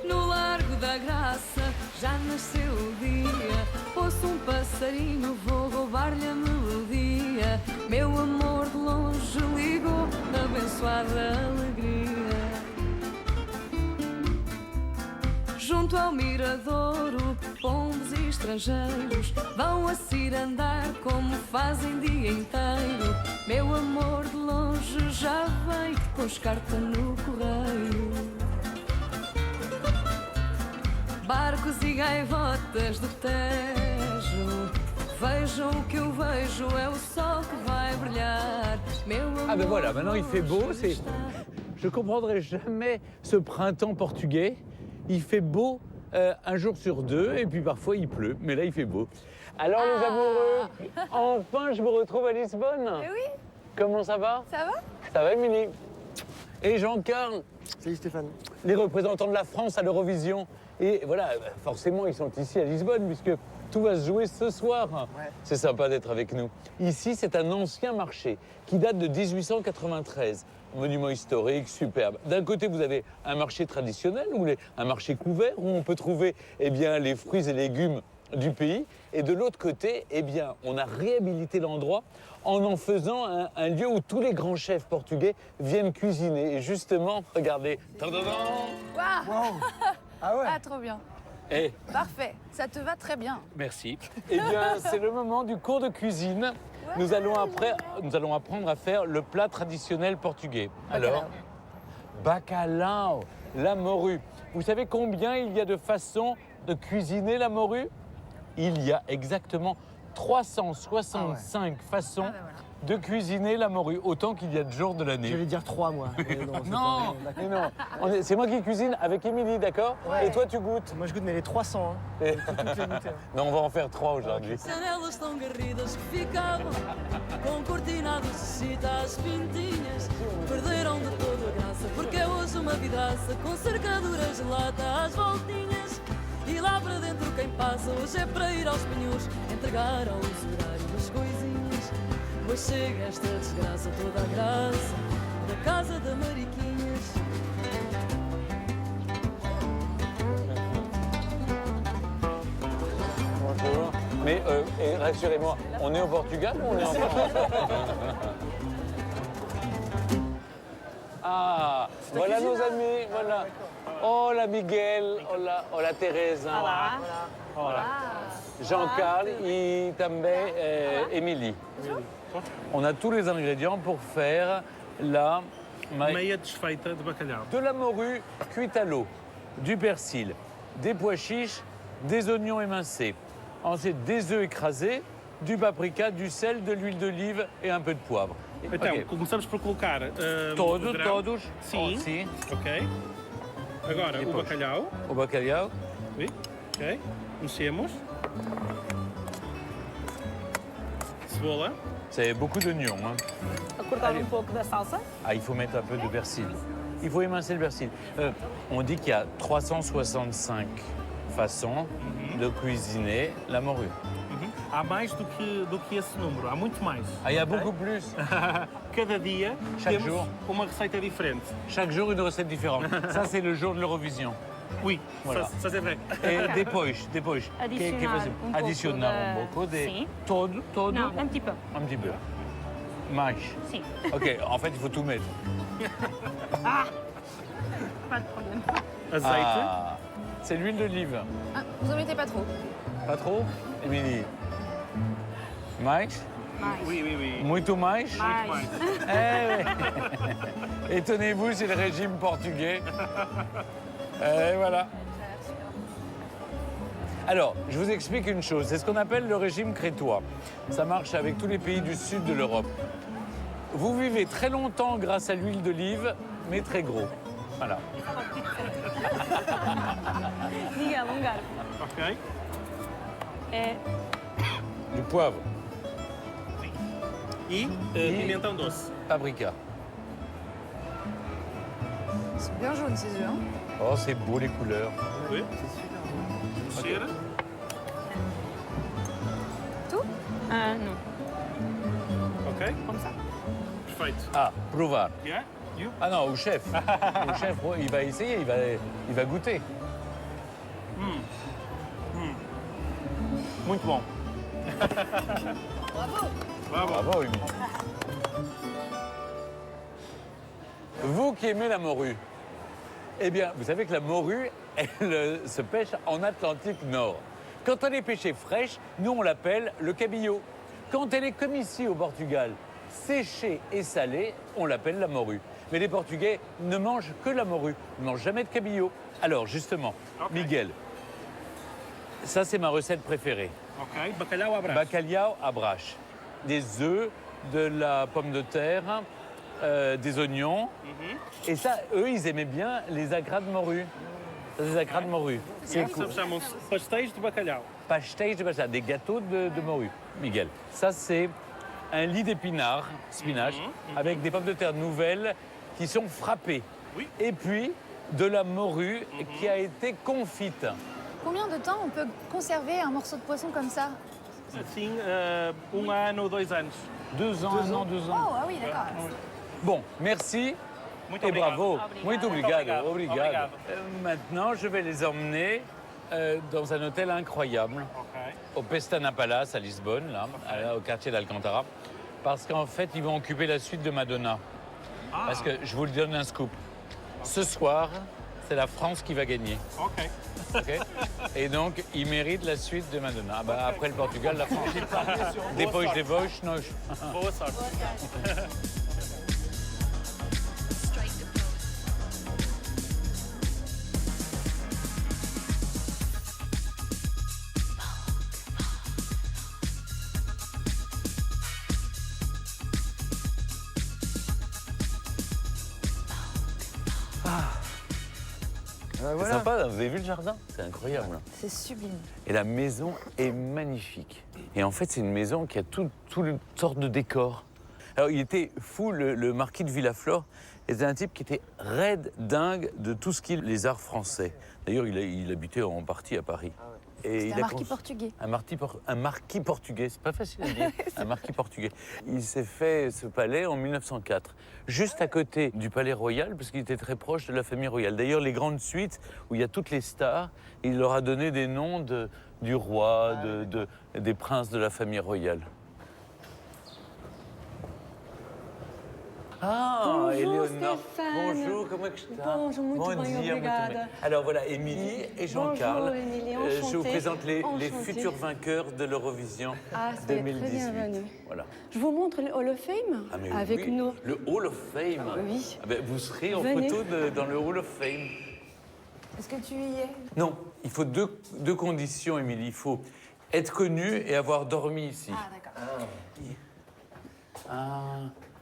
No Largo da Graça já nasceu o dia. Ouço um passarinho, vou roubar-lhe a melodia. Meu amor de longe ligou, abençoada alegria. Junto ao miradouro, pombos e estrangeiros vão a cirandar como fazem dia inteiro. Meu amor de longe já vem com carta no correio. Barcos e gaivotas do Tejo, vejam o que eu vejo, é o sol que vai brilhar. Meu amor. Ah ben voilà, maintenant il fait beau. Je comprendrai jamais ce printemps portugais. Il fait beau un jour sur deux et puis parfois il pleut, mais là il fait beau. Alors les amoureux, enfin je vous retrouve à Lisbonne. Eh oui, Comment ça va? ça va? Ça va, Émilie? Et Jean-Carl, Salut Stéphane. les représentants de la France à l'Eurovision, Et voilà, forcément, ils sont ici à Lisbonne, puisque tout va se jouer ce soir. C'est sympa d'être avec nous. Ici, c'est un ancien marché qui date de 1893. Monument historique, superbe. D'un côté, vous avez un marché traditionnel, un marché couvert, où on peut trouver eh bien, les fruits et légumes du pays. Et de l'autre côté, eh bien, on a réhabilité l'endroit en faisant un lieu où tous les grands chefs portugais viennent cuisiner. Et justement, regardez. Tadadam. Waouh. Ah ouais. Ah, trop bien. Eh, Parfait, ça te va très bien. merci. Eh bien, c'est le moment du cours de cuisine. Nous allons apprendre à faire le plat traditionnel portugais. Alors, bacalhau, la morue. Vous savez combien il y a de façons de cuisiner la morue? Il y a exactement 365 façons de cuisiner la morue, autant qu'il y a de jours de l'année. Je vais dire 3, moi. Non, mais non. C'est moi qui cuisine avec Émilie, d'accord? Ouais. Et toi, tu goûtes? Moi, je goûte, mais les 300. Hein. Et- Toutes les goûter. Non, on va en faire 3 aujourd'hui. Janelas tão garridas que ficavam com cortinados de chita às pintinhas. Perderam de toda a graça porque é hoje uma vidraça com cercaduras de lata às voltinhas. E lá para dentro quem passa hoje é para ir aos pinhos entregar ao usurário as coisinhas. Pois chega esta desgraça, toda a graça da casa da Mariquinhas. Bonjour. Mais rassurez-moi, on est au Portugal ou on est en France? Ah, voilà nos amis, voilà. Oh la Miguel, oh la Teresa. Voilà. Jean-Carl et também Émilie. On a tous les ingrédients pour faire la Meia desfeita de bacalhau. de la morue cuite à l'eau, du persil, des pois chiches, des oignons émincés. Ensuite, des œufs écrasés, du paprika, du sel, de l'huile d'olive et un peu de poivre. Então, Ok. começamos por colocar Todos, o grão. todos. Sim. Oh, sim. Ok. Agora, o Depois. bacalhau. Au bacalhau. Oui. Ok. Mexemos. Cebola. C'est beaucoup d'oignons. Hein. Cortar pouco da salsa. Ah, il faut mettre un peu de persil. Il faut émincer le persil. On dit qu'il y a 365 façons de cuisiner la morue. Há mais do que esse número, há muito mais. Ah, il y a beaucoup plus. Cada dia Chaque temos jour. uma receita diferente. Chaque jour, une recette différente. Ça, c'est le jour de l'Eurovision. Oui, Voilà. ça c'est vrai. Et depois. Adicionar um pouco de... Sim. Todo? Não, um petit peu. Un petit peu. Mais. Sim. Ok, en fait, il faut tout mettre. Pas de problème. Azeite. Ah, c'est l'huile d'olive. Ah, vous en mettez pas trop. Pas trop, Émilie? Mais? Oui, oui, oui. Muito mais? Mais. Eh oui. Étonnez-vous, c'est le régime portugais. Et voilà. Alors, je vous explique une chose. C'est ce qu'on appelle le régime crétois. Ça marche avec tous les pays du sud de l'Europe. Vous vivez très longtemps grâce à l'huile d'olive, mais très gros. Voilà. Miguel, um garfo. Ok. É Du poivre, E pimentão doce. paprika. C'est bien jaune ces œufs. Hein. Oh, c'est beau les couleurs. Oui. Mexer. não. Ok. Como ça? Perfeito. Ah, provar. Yeah? You? Ah non, au chef. Au chef, il va essayer, il va goûter. Muito bom. Bravo. Bravo, Émilie. Vous qui aimez la morue, eh bien, vous savez que la morue, elle se pêche en Atlantique Nord. Quand elle est pêchée fraîche, nous, on l'appelle le cabillaud. Quand elle est comme ici au Portugal, séchée et salée, on l'appelle la morue. Mais les Portugais ne mangent que la morue, ils ne mangent jamais de cabillaud. Alors, justement, Miguel, ça, c'est ma recette préférée. Ok. Bacalhau à braço. Bacalhau à brache. Des œufs, de la pomme de terre, des oignons. Et ça, eux, ils aimaient bien les agrats de morue. Ça, c'est des agrats de morue. C'est cool. Ça chamam-se pastéis de bacalhau. Pastéis de bacalhau, des gâteaux de morue. Miguel, ça, c'est un lit d'épinards, spinach, avec des pommes de terre nouvelles qui sont frappées. Oui. Et puis, de la morue qui a été confite. Combien de temps on peut conserver un morceau de poisson comme ça? Assim, 1 ano ou 2 anos. 2 ans, 1 an, 2 Oh, ans. ah oui, d'accord. Bon, merci et bravo. Muito obrigado. Obrigado. Maintenant, je vais les emmener dans un hôtel incroyable, au Pestana Palace à Lisbonne, là, au quartier d'Alcantara, parce qu'en fait, ils vont occuper la suite de Madonna. Parce que je vous le donne un scoop. Ce soir, c'est la France qui va gagner. Ok. Ok. Et donc, ils méritent la suite de Madonna. Bah, après le Portugal, la France. Depois de vós, nós. Boa sorte. C'est sympa, vous avez vu le jardin? C'est incroyable. C'est sublime. Et la maison est magnifique. Et en fait, c'est une maison qui a toutes sortes de décors. Alors, il était fou, le marquis de Villaflor était un type qui était raide, dingue de tout ce qui est les arts français. D'ailleurs, il habitait en partie à Paris. C'est un marquis portugais. Un marquis portugais, c'est pas facile à dire. Un marquis portugais. Il s'est fait ce palais en 1904, juste à côté du palais royal, parce qu'il était très proche de la famille royale. D'ailleurs, les grandes suites, où il y a toutes les stars, il leur a donné des noms du roi, des princes de la famille royale. Ah, Bonjour, Éléonore. Stéphane. Bonjour, comment est-ce que tu vas? Bonjour, muito bem, dia, obrigada. Alors voilà, Émilie et Jean-Carl. Bonjour, Émilie, Je vous enchantée. présente les Enchantée. futurs vainqueurs de l'Eurovision Ah, soyez très 2018. bienvenue. Voilà. Je vous montre le Hall of Fame Ah, mais avec oui, nos... le Hall of Fame. Oui. Ah ben, vous serez en Venez. photo dans le Hall of Fame. Est-ce que tu y es? Non, il faut deux conditions, Émilie. Il faut être connu et avoir dormi ici. Ah, d'accord.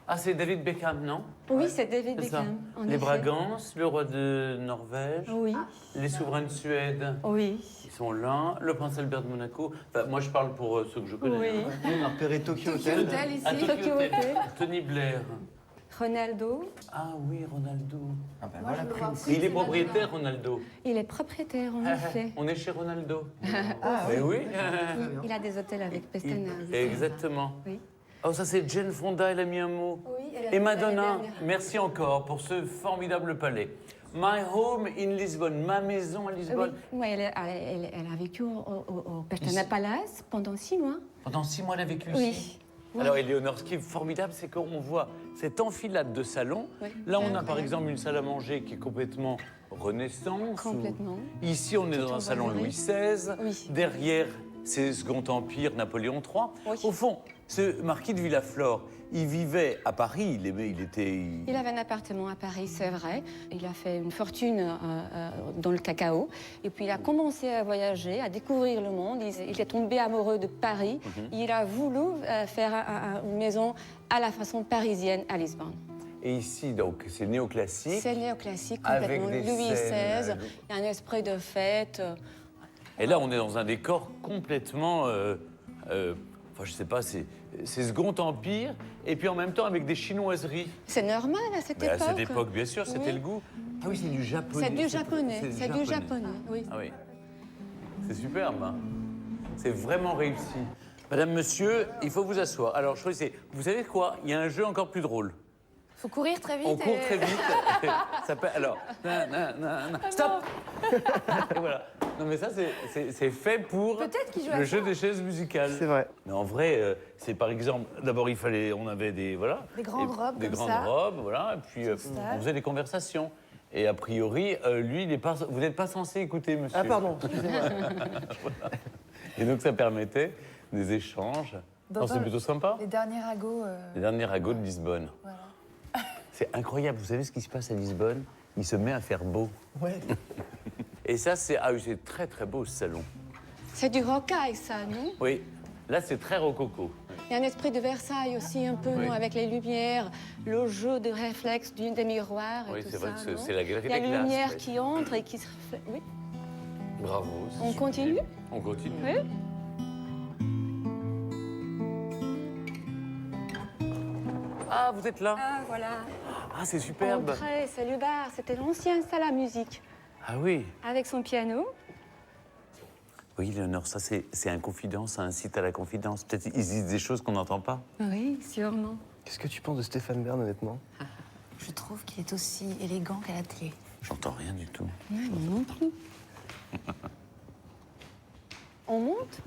Ah, c'est David Beckham, non? Oui, c'est David C'est ça. Beckham. en Les effet. Bragances, le roi de Norvège, Oui. les souverains de Suède. Oui. Ils sont là, le prince Albert de Monaco. Enfin, moi, je parle pour ceux que je connais. Oui. Hein. Repéré Tokyo Tokyo Hotel. Hotel ici. Ah, Tokyo Tokyo Hotel. Hotel. Tony Blair. Ronaldo, Ah oui, Ronaldo. Ah ben Moi, voilà, je le pris vois une aussi. Il est propriétaire, Ronaldo. il est propriétaire en effet. On est chez Ronaldo. Ah Mais oui. Il a des hôtels avec Pestana. Exactement. Oui. Oh, ça c'est Jane Fonda, elle a mis un mot. Oui, elle a Et mis Madonna, l'année dernière. merci encore pour ce formidable palais. My home in Lisbonne, ma maison à Lisbonne. Oui, elle a vécu au Pestana Ici. Palace pendant 6 mois. Pendant 6 mois, elle a vécu Oui. ici. Alors, Éléonore, ce qui est formidable, c'est qu'on voit cette enfilade de salons. Oui. Là, on a Incroyable. par exemple une salle à manger qui est complètement renaissance. Complètement. Ici, on est dans Tout en un salon boiserie. Louis XVI. Oui. Derrière, c'est Second Empire, Napoléon III. Oui. Au fond, ce marquis de Villaflor, il vivait à Paris. Il avait un appartement à Paris, c'est vrai. Il a fait une fortune dans le cacao. Et puis il a commencé à voyager, à découvrir le monde. Il est tombé amoureux de Paris. Il a voulu faire une maison à la façon parisienne à Lisbonne. Et ici, donc, c'est néoclassique. C'est néoclassique, Avec complètement. des Louis scènes, XVI, il y a un esprit de fête. Et là, on est dans un décor complètement... enfin, je sais pas, c'est Second Empire, et puis en même temps avec des chinoiseries. C'est normal à cette Mais à époque. cette époque, bien sûr, c'était Oui. le goût. Ah oui, c'est du japonais. C'est du japonais, c'est du japonais, oui. Ah oui. C'est superbe, hein. C'est vraiment réussi. Madame, monsieur, il faut vous asseoir. Alors, choisissez. Vous savez quoi? Il y a un jeu encore plus drôle. Faut courir très vite. On court et- très vite. Ça s'appelle- alors, stop. Et voilà. Non, mais ça, c'est fait pour Peut-être qu'il joue à le ça. jeu des chaises musicales. C'est vrai. Mais en vrai, c'est par exemple, d'abord, on avait des, voilà, Des grandes robes des comme grandes ça. robes, voilà, et puis stade. on faisait des conversations. Et a priori, lui, il est pas, vous n'êtes pas censé écouter, monsieur. Ah pardon, excusez-moi. Voilà. Et donc, ça permettait des échanges. Non, c'est plutôt sympa. Les derniers ragots. Les derniers ragots de Lisbonne. Voilà. C'est incroyable. Vous savez ce qui se passe à Lisbonne? Il se met à faire beau. Ouais. Et ça, c'est c'est très très beau ce salon. C'est du rocaille, ça, non? Oui, là c'est très rococo. Il y a un esprit de Versailles aussi, un peu, Oui. non, avec les lumières, le jeu de réflexe des miroirs et Oui, tout c'est ça, vrai que non? c'est la galerie Il y a des la glaces, lumière oui. qui entre et qui se reflète. Oui. Bravo. c'est On sublime. continue? On continue. Oui. Ah, vous êtes là? Ah, voilà. Ah, c'est superbe. Entrée, c'est le bar. C'était l'ancienne salle à musique. Ah oui. Avec son piano. Oui, Léonore, ça c'est un confidence, un site à la confidence. Peut-être ils disent des choses qu'on n'entend pas. Oui, sûrement. Qu'est-ce que tu penses de Stéphane Bern, honnêtement? Je trouve qu'il est aussi élégant qu'à la télé. J'entends rien du tout. Non plus. On monte?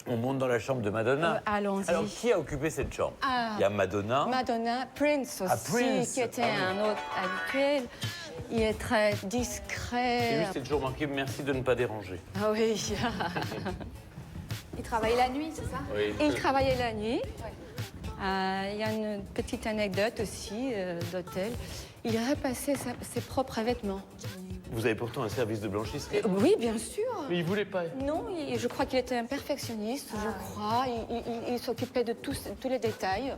On monte dans la chambre de Madonna. Allons-y. Alors, qui a occupé cette chambre? Ah. Il y a Madonna. Madonna, Prince aussi, Ah, Prince. qui était Ah oui. un autre habituel. Il est très Et discret. lui, c'est toujours marqué merci de ne pas déranger. Ah oui. Il travaille la nuit, c'est ça? Oui. Il travaillait la nuit. Il y a une petite anecdote aussi d'hôtel. Il repassait ses propres vêtements. Vous avez pourtant un service de blanchisserie. Oui, bien sûr. Mais il voulait pas. Non, je crois qu'il était un perfectionniste, je crois. Il s'occupait de tous les détails.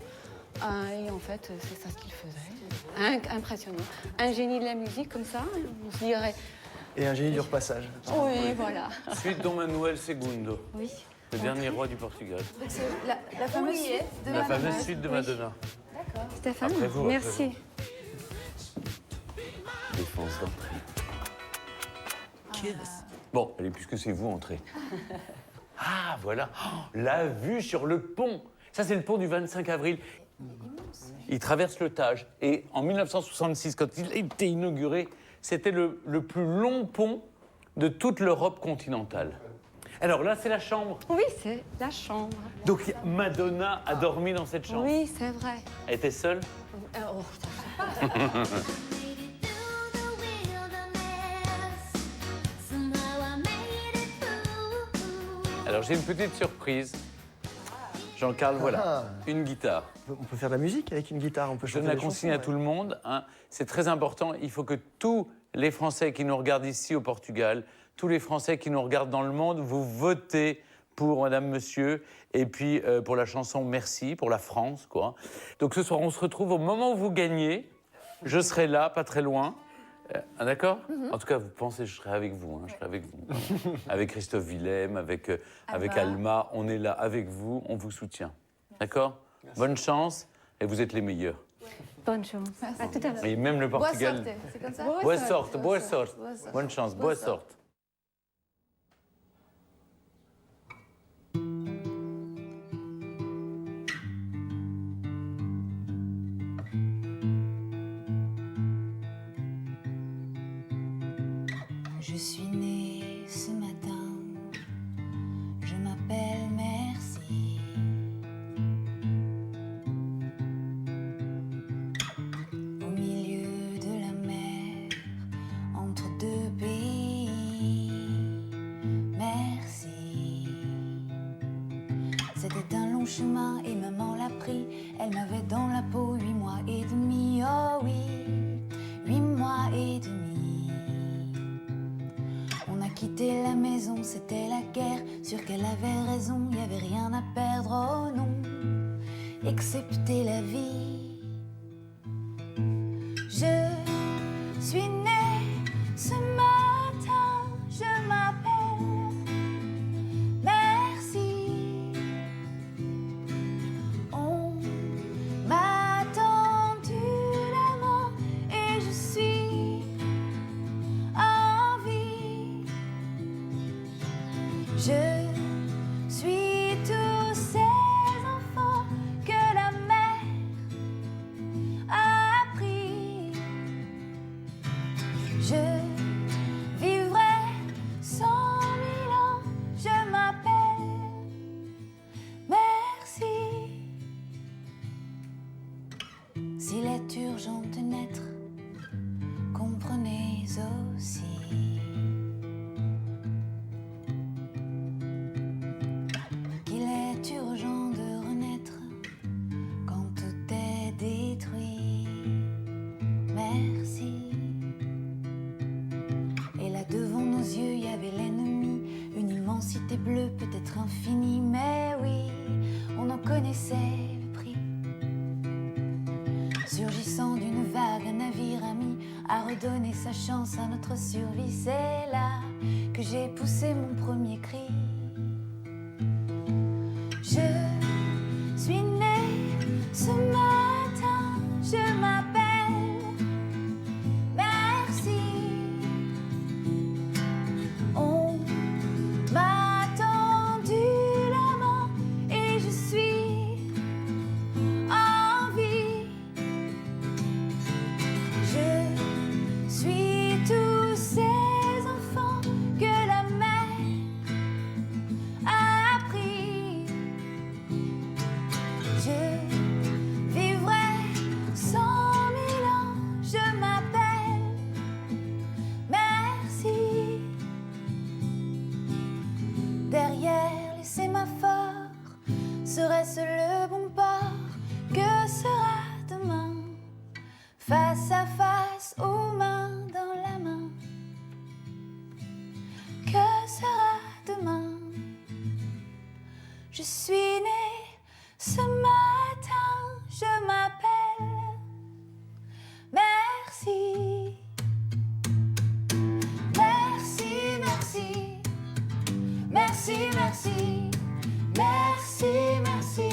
Et en fait, c'est ça ce qu'il faisait. Impressionnant. Un génie de la musique comme ça, on se dirait. Et un génie du repassage. Oui, voilà. Suite Dom Manuel II, Oui. le dernier roi du Portugal. Donc c'est la fameuse suite de La Madonna. fameuse suite de Madonna. D'accord. Stéphane, Après vous, merci. après Défense d'entrée. Bon, allez, puisque c'est vous, entrez. Ah, voilà. Oh, la vue sur le pont. Ça, c'est le pont du 25 avril. Il traverse le Tage. Et en 1966, quand il a été inauguré, c'était le plus long pont de toute l'Europe continentale. Alors là, c'est la chambre. Oui, c'est la chambre. Donc Madonna a dormi dans cette chambre. Oui, c'est vrai. Elle était seule? Oh, Alors j'ai une petite surprise. Jean-Carl, voilà, une guitare. On peut faire de la musique avec une guitare, on peut Je chanter donne la des consigne chansons, à tout le monde. Hein. C'est très important. Il faut que tous les Français qui nous regardent ici au Portugal, tous les Français qui nous regardent dans le monde, vous votez pour Madame, Monsieur, et puis pour la chanson Merci, pour la France, quoi. Donc ce soir, on se retrouve au moment où vous gagnez. Je serai là, pas très loin. D'accord? En tout cas, vous pensez, je serai avec vous. Hein, je serai avec vous. Avec Christophe Willem, avec Alma. On est là avec vous, on vous soutient. D'accord? Bonne chance, et vous êtes les meilleurs. Bonne chance. À tout à l'heure. Et même le Portugal. Boa sorte, c'est comme ça? Boa sorte, boa sorte. Bonne chance, boa sorte. Je suis née ce matin, je m'appelle Merci. Au milieu de la mer, entre deux pays, Merci. C'était un long chemin et maman l'a pris, elle m'avait dans la peau 8 mois et demi, oh oui, 8 mois et demi. Quitté la maison, c'était la guerre, sûr qu'elle avait raison, y avait rien à perdre, oh non, excepté la vie. Je suis née ce matin, je m'appelle Merci. On m'a tendu la main et je suis en vie. Je suis tous ces enfants que la mer a pris. Je vivrai 100 000 ans, je m'appelle Merci. S'il est urgent de naître, comprenez aussi qu'il est urgent de renaître quand tout est détruit. Merci. Et là devant nos yeux, il y avait l'ennemi, une immensité bleue, peut-être infinie, mais oui, on en connaissait le prix. Surgissant d'une vague, un navire ami a redonné sa chance à notre survie. C'est là que j'ai poussé mon premier cri. Je suis née ce matin, je m'appelle moins fort. Serait-ce le bon port? Que sera demain? Face à face, aux mains dans la main. Que sera demain? Je suis née ce matin, je m'appelle Merci. Merci, merci. Merci, merci. Merci, merci.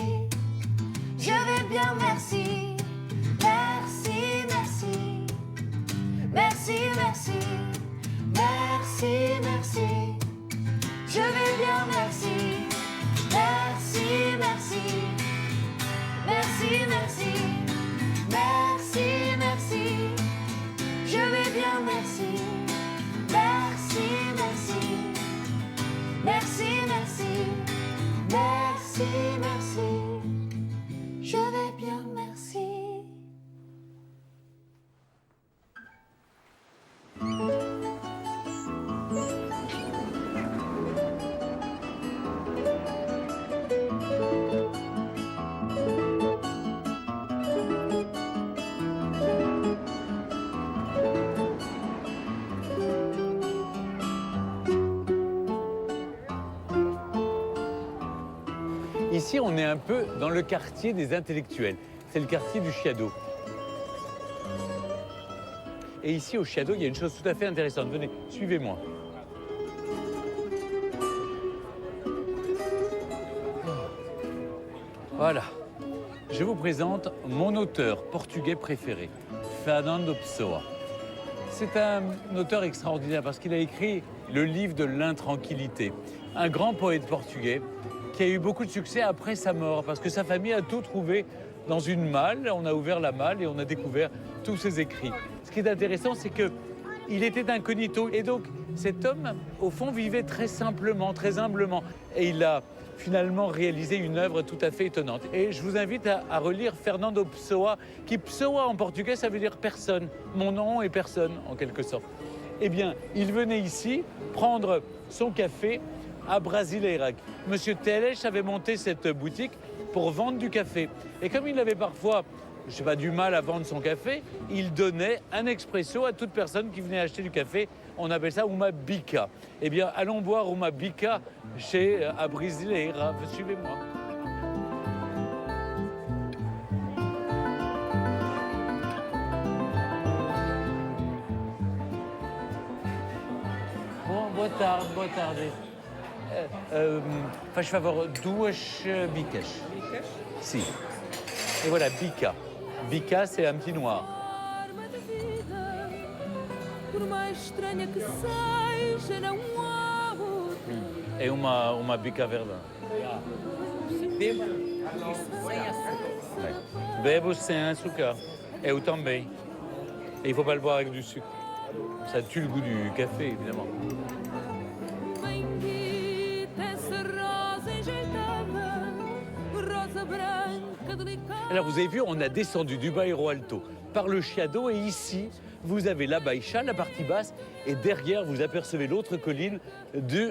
Je vais bien, merci. Merci, merci. Merci, merci. Merci, merci. Je vais bien, merci. Merci, merci. Merci, merci. Merci, merci. Je vais bien, merci. Merci, merci. Merci, merci. Merci, merci. Je vais bien, merci. Ici, on est un peu dans le quartier des intellectuels. C'est le quartier du Chiado. Et ici, au Chiado, il y a une chose tout à fait intéressante. Venez, suivez-moi. Voilà. Je vous présente mon auteur portugais préféré, Fernando Pessoa. C'est un auteur extraordinaire parce qu'il a écrit le livre de l'intranquillité. Un grand poète portugais qui a eu beaucoup de succès après sa mort parce que sa famille a tout trouvé dans une malle. On a ouvert la malle et on a découvert tous ses écrits. Ce qui est intéressant, c'est qu'il était incognito. Et donc, cet homme, au fond, vivait très simplement, très humblement. Et il a finalement réalisé une œuvre tout à fait étonnante. Et je vous invite à relire Fernando Pessoa, qui Pessoa en portugais, ça veut dire personne. Mon nom est personne, en quelque sorte. Eh bien, il venait ici prendre son café à Brasileira. Monsieur Teles avait monté cette boutique pour vendre du café. Et comme il avait parfois, je sais pas, du mal à vendre son café, il donnait un expresso à toute personne qui venait acheter du café. On appelle ça uma bica. Eh bien, allons boire uma bica à Brasileira. Suivez-moi. Bom, boa tarde, boa tarde. Faz favor, duas bicas. Bicas? Si. Et voilà, bica. Bica, c'est un petit noir. Et uma bica verde. Beba isso sem açúcar. Bebo sem açúcar. Eu também. Et il ne faut pas le boire avec du sucre. Ça tue le goût du café, évidemment. Alors vous avez vu, on a descendu du Bairro Alto par le Chiado et ici, vous avez la Baixa, la partie basse, et derrière, vous apercevez l'autre colline du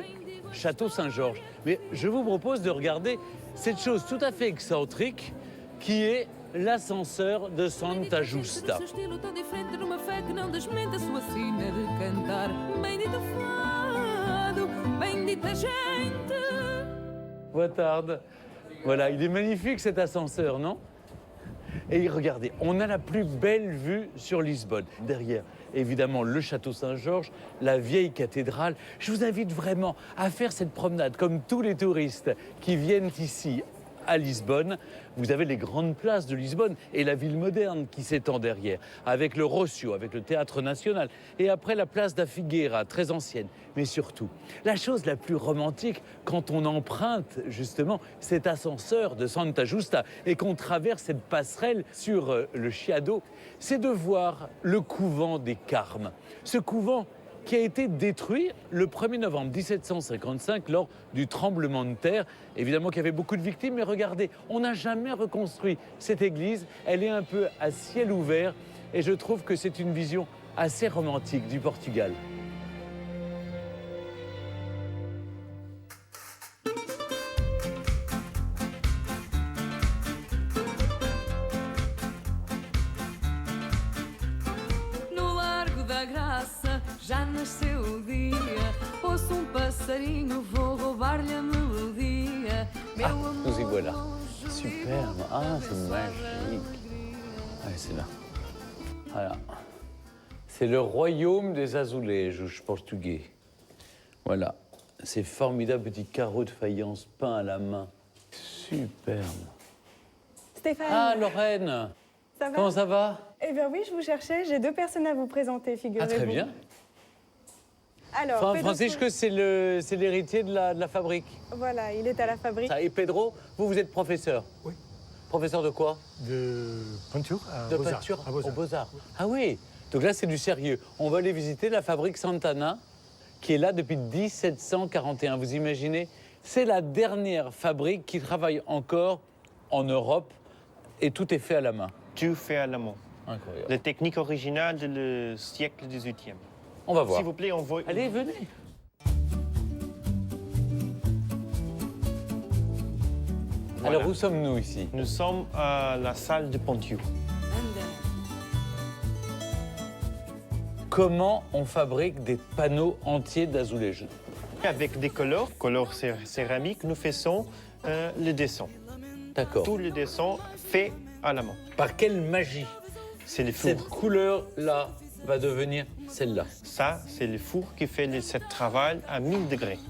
Château Saint-Georges. Mais je vous propose de regarder cette chose tout à fait excentrique qui est l'ascenseur de Santa Justa. Boa tarde. Voilà, il est magnifique cet ascenseur, non? Et regardez, on a la plus belle vue sur Lisbonne. Derrière, évidemment, le Château Saint-Georges, la vieille cathédrale. Je vous invite vraiment à faire cette promenade, comme tous les touristes qui viennent ici à Lisbonne. Vous avez les grandes places de Lisbonne et la ville moderne qui s'étend derrière, avec le Rossio, avec le Théâtre National, et après la place da Figueira, très ancienne. Mais surtout, la chose la plus romantique, quand on emprunte justement cet ascenseur de Santa Justa et qu'on traverse cette passerelle sur le Chiado, c'est de voir le couvent des Carmes. Ce couvent qui a été détruit le 1er novembre 1755 lors du tremblement de terre. Évidemment qu'il y avait beaucoup de victimes, mais regardez, on n'a jamais reconstruit cette église. Elle est un peu à ciel ouvert et je trouve que c'est une vision assez romantique du Portugal. Já nasceu o dia, ouço passarinho, vou roubar-lhe a melodia. Nous y voilà. Superbe. Ah, c'est magique. Ouais, c'est là. Voilà. C'est le royaume des azulejos portugais. Voilà. Ces formidables petits carreaux de faïence peints à la main. Superbe. Stéphane. Ah, Lorraine. Ça va? Comment ça va? Eh bien oui, je vous cherchais. J'ai 2 personnes à vous présenter, figurez-vous. Ah, très bien. Alors, Pedro Francisco, c'est l'héritier de la fabrique. Voilà, il est à la fabrique. Ça, et Pedro, vous êtes professeur? Oui. Professeur de quoi? De peinture à De Beaux-Arts. peinture À Beaux-Arts. aux Beaux-Arts. Ah oui. Donc là, c'est du sérieux. On va aller visiter la fabrique Santana, qui est là depuis 1741. Vous imaginez? C'est la dernière fabrique qui travaille encore en Europe et tout est fait à la main. Tout fait à la main. Incroyable. La technique originale du siècle XVIIIe. On va voir. S'il vous plaît, on voit... Allez, venez. Voilà. Alors, où sommes-nous ici? Nous sommes à la salle de peinture. Comment on fabrique des panneaux entiers d'azulejos? Avec des couleurs céramiques, nous faisons le dessin. D'accord. Tout le dessin fait à la main. Par quelle magie c'est le four? Cette couleur-là va devenir celle-là? Ça, c'est le four qui fait ce travail à 1000 degrés.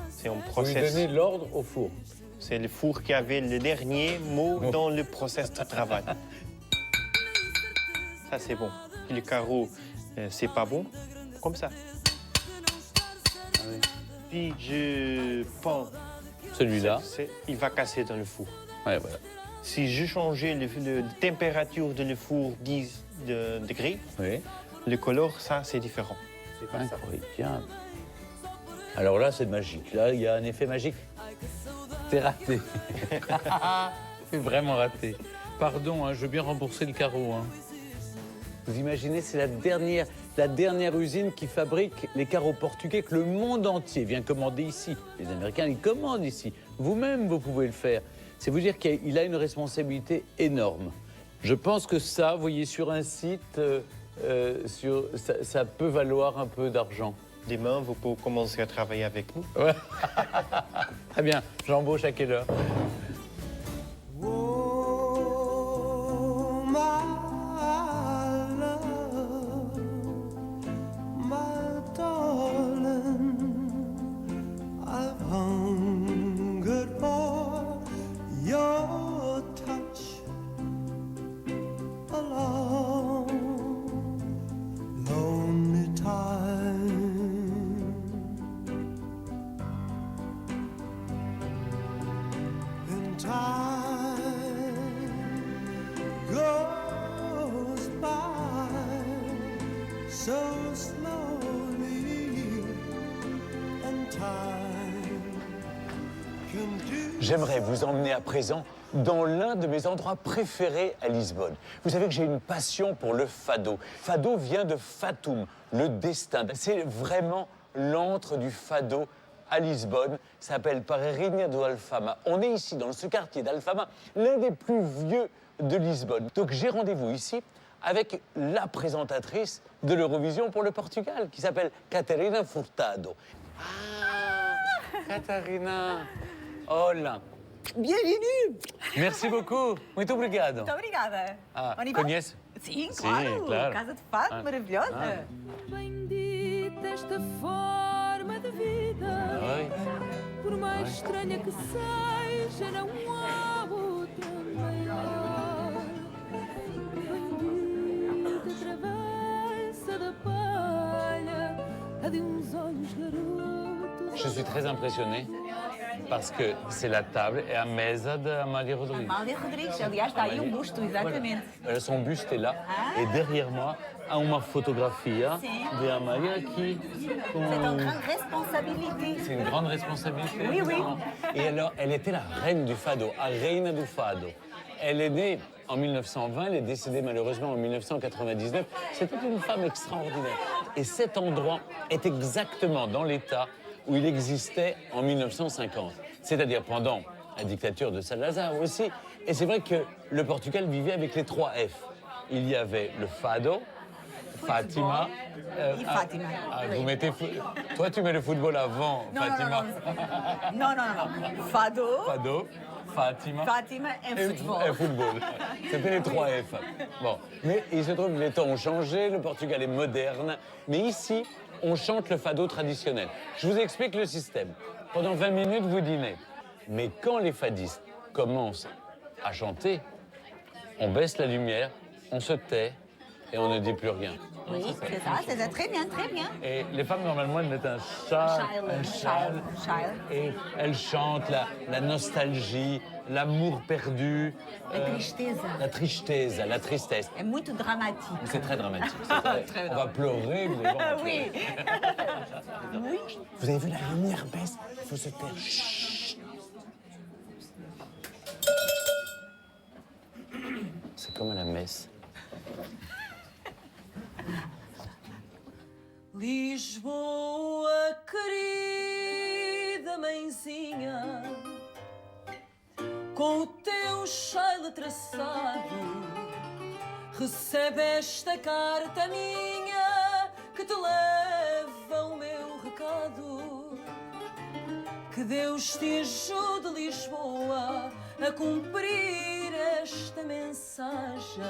C'est un Vous lui process. donnez l'ordre au four? C'est le four qui avait le dernier mot dans le process de travail. Ça, c'est bon. Le carreau, c'est pas bon. Comme ça. Puis je peins. Celui-là. Il va casser dans le four. Ouais, voilà. Si je changeais la température de le four 10 degrés, oui. Le couleur, ça, c'est différent. C'est incroyable. Alors là, c'est magique. Là, il y a un effet magique. C'est raté. C'est vraiment raté. Pardon, hein, je veux bien rembourser le carreau. Hein. Vous imaginez, c'est la dernière usine qui fabrique les carreaux portugais que le monde entier vient commander ici. Les Américains, ils commandent ici. Vous-même, vous pouvez le faire. C'est vous dire qu'il a une responsabilité énorme. Je pense que ça, vous voyez, sur un site, ça peut valoir un peu d'argent. Demain, vous pouvez commencer à travailler avec nous. Ouais. Très bien, j'embauche à quelle heure? J'aimerais vous emmener à présent dans l'un de mes endroits préférés à Lisbonne. Vous savez que j'ai une passion pour le fado. Fado vient de fatum, le destin. C'est vraiment l'antre du fado à Lisbonne. Ça s'appelle Pareirinha do Alfama. On est ici dans ce quartier d'Alfama, l'un des plus vieux de Lisbonne. Donc j'ai rendez-vous ici avec la présentatrice de l'Eurovision pour le Portugal, qui s'appelle Catarina Furtado. Ah, Catarina. Olá. Bienvenue. Merci beaucoup. Muito obrigado. Muito obrigada. Ah, Aníbal? conhece? Sim, Sim, claro. claro. Casa de Fado, Ah. maravilhosa. Ah. Bendita esta forma de vida. Oi. Por mais Oi. estranha que seja, não há outra maior. Bendita travessa da palha, a de uns olhos garotos. Je suis très impressionné parce que c'est la table et a mesa de Amália Rodrigues. Amália Rodrigues, aliás, está aí um busto, exatamente. Voilà. Son buste est là. Et derrière moi, há uma fotografia de Amália qui... C'est une grande responsabilité. C'est une grande responsabilité. Oui, oui. évidemment. Et alors, elle était la reine du fado, a reina do fado. Elle est née en 1920, elle est décédée malheureusement en 1999. C'était une femme extraordinaire. Et cet endroit est exactement dans l'état où il existait en 1950, c'est-à-dire pendant la dictature de Salazar aussi. Et c'est vrai que le Portugal vivait avec les 3 F. Il y avait le fado, Fatima. Et Fatima. Vous mettez toi, tu mets le football avant Fatima. Non. Fado. Fado, Fatima. Fatima et football. Et football. C'était les 3 F. Bon, mais il se trouve que les temps ont changé, le Portugal est moderne, mais ici, on chante le fado traditionnel. Je vous explique le système. Pendant 20 minutes, vous dînez. Mais quand les fadistes commencent à chanter, on baisse la lumière, on se tait et on ne dit plus rien. Oui, c'est ça, très bien, très bien. Et les femmes, normalement, elles mettent un châle, et elles chantent la nostalgie, l'amour perdu. La tristesse. É muito dramatique. C'est très dramatique. On va pleurer, mais on va Oui. oui. Vous avez vu, la lumière baisse, il faut se taire. Chut. C'est comme à la messe. Lisboa, querida mãezinha, com o teu chale traçado, recebe esta carta minha que te leva o meu recado. Que Deus te ajude, Lisboa, a cumprir esta mensagem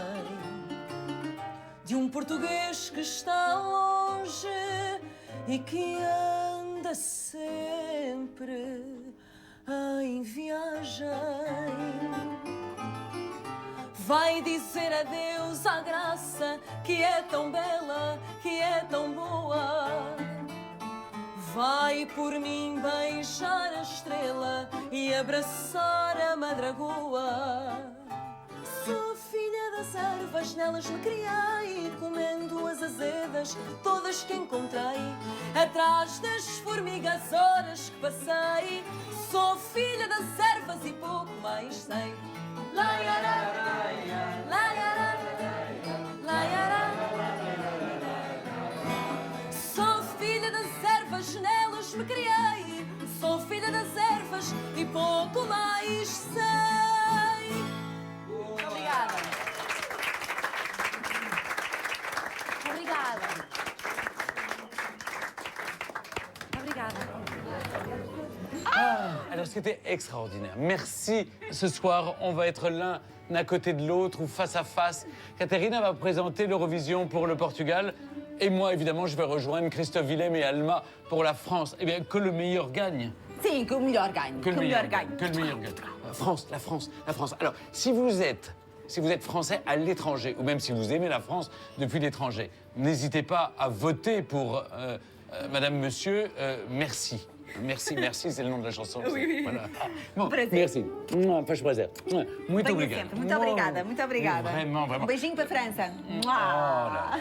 de português que está longe e que anda sempre em viagem. Vai dizer adeus à graça que é tão bela, que é tão boa. Vai por mim beijar a estrela e abraçar a madragoa. Sou filha das ervas, nelas me criei, comendo as azedas, todas que encontrei, atrás das formigas horas que passei. Sou filha das ervas e pouco mais sei. Laiará, laiará, laiará. Sou filha das ervas, nelas me criei. Sou filha das ervas e pouco mais sei. Obrigada. Obrigada. Obrigada. Alors, c'était extraordinaire. Merci. Ce soir, on va être l'un à côté de l'autre ou face à face. Caterina va présenter l'Eurovision pour le Portugal. Et moi, évidemment, je vais rejoindre Christophe Willem et Alma pour la France. Eh bien, que le meilleur gagne. Sim, que o melhor ganhe. Que le meilleur gagne. Que le meilleur gagne. La France. Alors, si vous êtes français à l'étranger, ou même si vous aimez la France depuis l'étranger, n'hésitez pas à voter pour Madame, Monsieur, merci. Merci, c'est le nom de la chanson. Oui. Voilà. Bon, Prazer. merci. Faz prazer. Muito Venha obrigado. sempre. Muito obrigada, muito obrigada. Vraiment. Beijinho para a França. Oh là.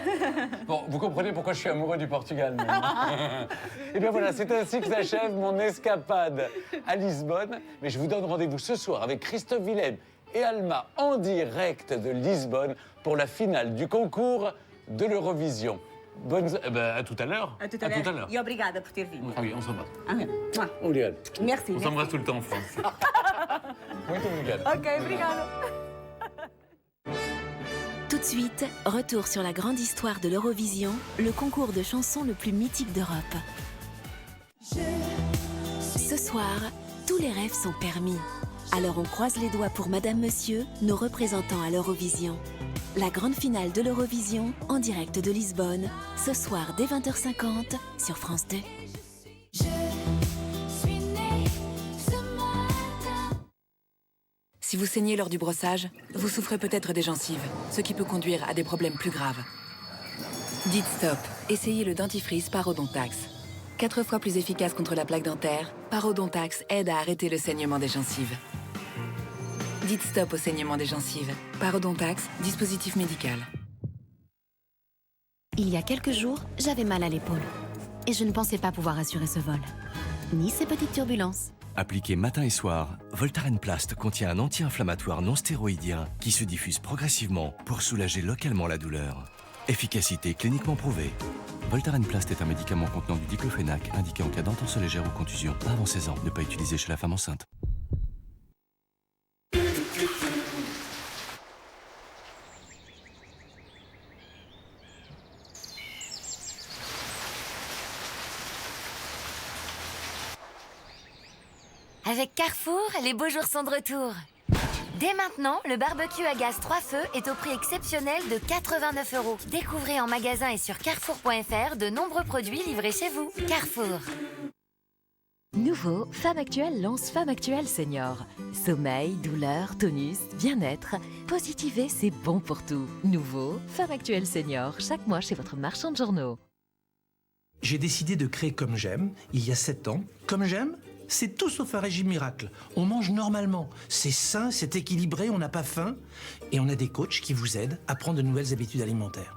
Bon, vous comprenez pourquoi je suis amoureux du Portugal maintenant. Et bien voilà, c'est ainsi que s'achève mon escapade à Lisbonne. Mais je vous donne rendez-vous ce soir avec Christophe Willem et Alma en direct de Lisbonne pour la finale du concours de l'Eurovision. À tout à l'heure. À tout à l'heure. E obrigada por ter vindo. Ah oui, on s'embrasse. Mua. Obrigado. Merci. On s'embrasse tout le temps en France. Muito obrigado. Ok, obrigada. Tout de suite, retour sur la grande histoire de l'Eurovision, le concours de chansons le plus mythique d'Europe. Ce soir, tous les rêves sont permis. Alors on croise les doigts pour Madame Monsieur, nos représentants à l'Eurovision. La grande finale de l'Eurovision, en direct de Lisbonne, ce soir dès 20h50 sur France 2. Si vous saignez lors du brossage, vous souffrez peut-être des gencives, ce qui peut conduire à des problèmes plus graves. Dites stop, essayez le dentifrice Parodontax. 4 fois plus efficace contre la plaque dentaire, Parodontax aide à arrêter le saignement des gencives. Dites stop au saignement des gencives. Parodontax, dispositif médical. Il y a quelques jours, j'avais mal à l'épaule. Et je ne pensais pas pouvoir assurer ce vol. Ni ces petites turbulences. Appliqué matin et soir, Voltaren Plast contient un anti-inflammatoire non stéroïdien qui se diffuse progressivement pour soulager localement la douleur. Efficacité cliniquement prouvée. Voltaren Plast est un médicament contenant du diclofénac indiqué en cas d'entorse légère ou contusion. Pas avant 16 ans, ne pas utiliser chez la femme enceinte. Avec Carrefour, les beaux jours sont de retour. Dès maintenant, le barbecue à gaz 3 feux est au prix exceptionnel de 89 €. Découvrez en magasin et sur carrefour.fr de nombreux produits livrés chez vous. Carrefour. Nouveau, Femme Actuelle lance Femme Actuelle Senior. Sommeil, douleur, tonus, bien-être. Positiver, c'est bon pour tout. Nouveau, Femme Actuelle Senior, chaque mois chez votre marchand de journaux. J'ai décidé de créer Comme J'aime, il y a 7 ans. Comme J'aime, c'est tout sauf un régime miracle. On mange normalement. C'est sain, c'est équilibré, on n'a pas faim. Et on a des coachs qui vous aident à prendre de nouvelles habitudes alimentaires.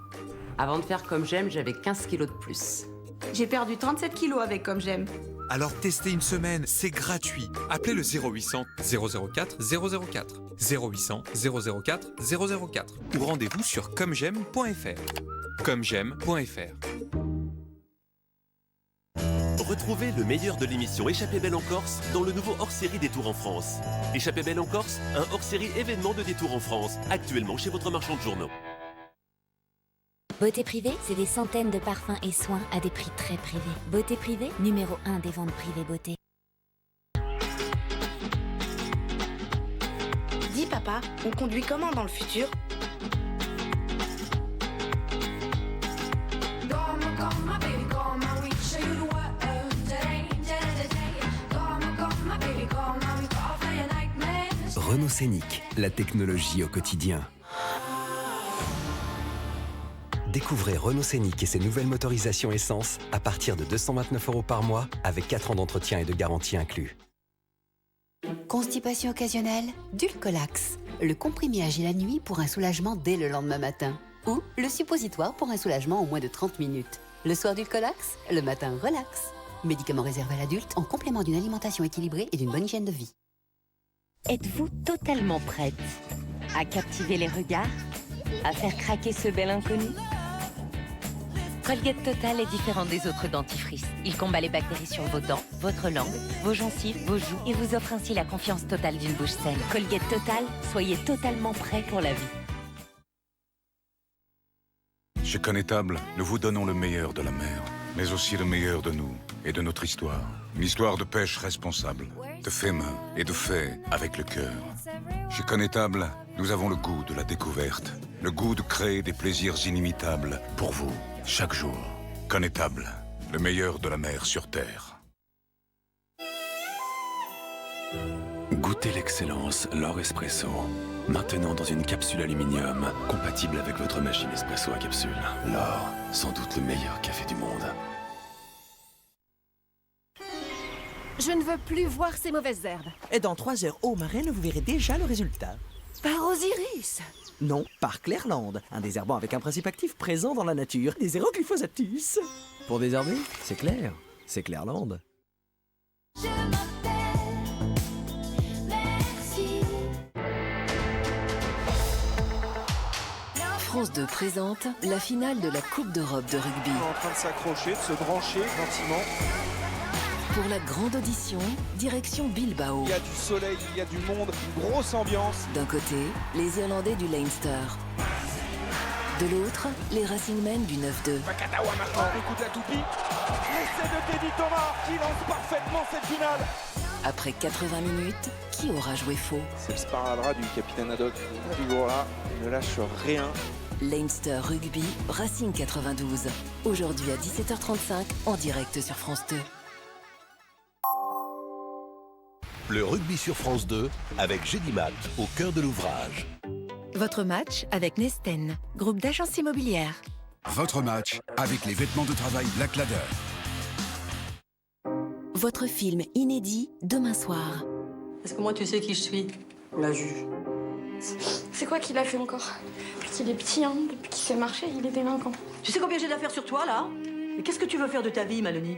Avant de faire Comme J'aime, j'avais 15 kilos de plus. J'ai perdu 37 kilos avec Comme J'aime. Alors testez une semaine, c'est gratuit. Appelez le 0800 004 004. 0800 004 004. Ou rendez-vous sur commej'aime.fr. commej'aime.fr. Retrouvez le meilleur de l'émission Échappée belle en Corse dans le nouveau hors-série des Tours en France. Échappée belle en Corse, un hors-série événement de Détour en France, actuellement chez votre marchand de journaux. Beauté privée, c'est des centaines de parfums et soins à des prix très privés. Beauté privée, numéro 1 des ventes privées beauté. Dis papa, on conduit comment dans le futur? Renault Scénic, la technologie au quotidien. Découvrez Renault Scénic et ses nouvelles motorisations essence à partir de 229 € par mois avec 4 ans d'entretien et de garantie inclus. Constipation occasionnelle, Dulcolax. Le comprimé agit la nuit pour un soulagement dès le lendemain matin. Ou le suppositoire pour un soulagement en moins de 30 minutes. Le soir Dulcolax, le matin relax. Médicament réservé à l'adulte en complément d'une alimentation équilibrée et d'une bonne hygiène de vie. Êtes-vous totalement prête à captiver les regards? À faire craquer ce bel inconnu? Colgate Total est différent des autres dentifrices. Il combat les bactéries sur vos dents, votre langue, vos gencives, vos joues et vous offre ainsi la confiance totale d'une bouche saine. Colgate Total, soyez totalement prêts pour la vie. Chez Connétable, nous vous donnons le meilleur de la mer, mais aussi le meilleur de nous et de notre histoire. Une histoire de pêche responsable, de fait main et de fait avec le cœur. Chez Connétable, nous avons le goût de la découverte, le goût de créer des plaisirs inimitables pour vous, chaque jour. Connétable, le meilleur de la mer sur Terre. Goûtez l'excellence, l'Or Espresso. Maintenant dans une capsule aluminium, compatible avec votre machine espresso à capsule. L'Or, sans doute le meilleur café du monde. Je ne veux plus voir ces mauvaises herbes. Et dans 3 heures au marais, vous verrez déjà le résultat. Par Osiris. Non, par Clairland, un désherbant avec un principe actif présent dans la nature, des Glyphosatus. Pour désherber, c'est clair, c'est Clairland. France 2 présente la finale de la Coupe d'Europe de rugby. En train de s'accrocher, de se brancher gentiment. Pour la grande audition, direction Bilbao. Il y a du soleil, il y a du monde, une grosse ambiance. D'un côté, les Irlandais du Leinster. De l'autre, les Racingmen du 9-2. Makatawa maintenant. Le coup de la toupie. L'essai de Teddy Thomas qui lance parfaitement cette finale. Après 80 minutes, qui aura joué faux? C'est le sparadrap du capitaine Haddock. Toujours là, il ne lâche rien. Leinster Rugby, Racing 92. Aujourd'hui à 17h35, en direct sur France 2. Le rugby sur France 2 avec Gédimat au cœur de l'ouvrage. Votre match avec Nesten, groupe d'agences immobilières. Votre match avec les vêtements de travail Black Ladder. Votre film inédit demain soir. Est-ce que moi tu sais qui je suis? La juge. C'est quoi qu'il a fait encore? Il est petit, hein. Depuis qu'il sait marcher, il est délinquant. Tu sais combien j'ai d'affaires sur toi, là? Mais qu'est-ce que tu veux faire de ta vie, Malonie?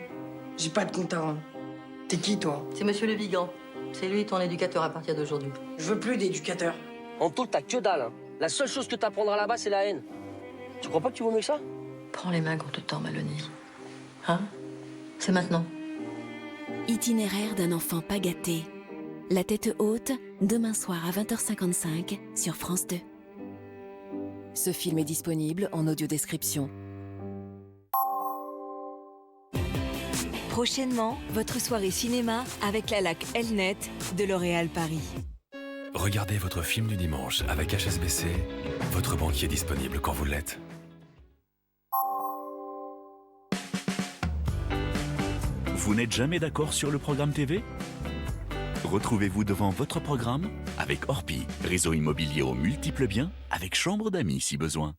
J'ai pas de compte à rendre. T'es qui, toi? C'est Monsieur Le Vigan. C'est lui ton éducateur à partir d'aujourd'hui. Je veux plus d'éducateur. En tout, t'as que dalle. Hein. La seule chose que t'apprendras là-bas, c'est la haine. Tu crois pas que tu vaux mieux que ça? Prends les mains contre le temps, Malonie. Hein? C'est maintenant. Itinéraire d'un enfant pas gâté. La tête haute, demain soir à 20h55 sur France 2. Ce film est disponible en audio-description. Prochainement, votre soirée cinéma avec la laque Elnet de L'Oréal Paris. Regardez votre film du dimanche avec HSBC, votre banquier disponible quand vous l'êtes. Vous n'êtes jamais d'accord sur le programme TV ? Retrouvez-vous devant votre programme avec Orpi, réseau immobilier aux multiples biens, avec chambre d'amis si besoin.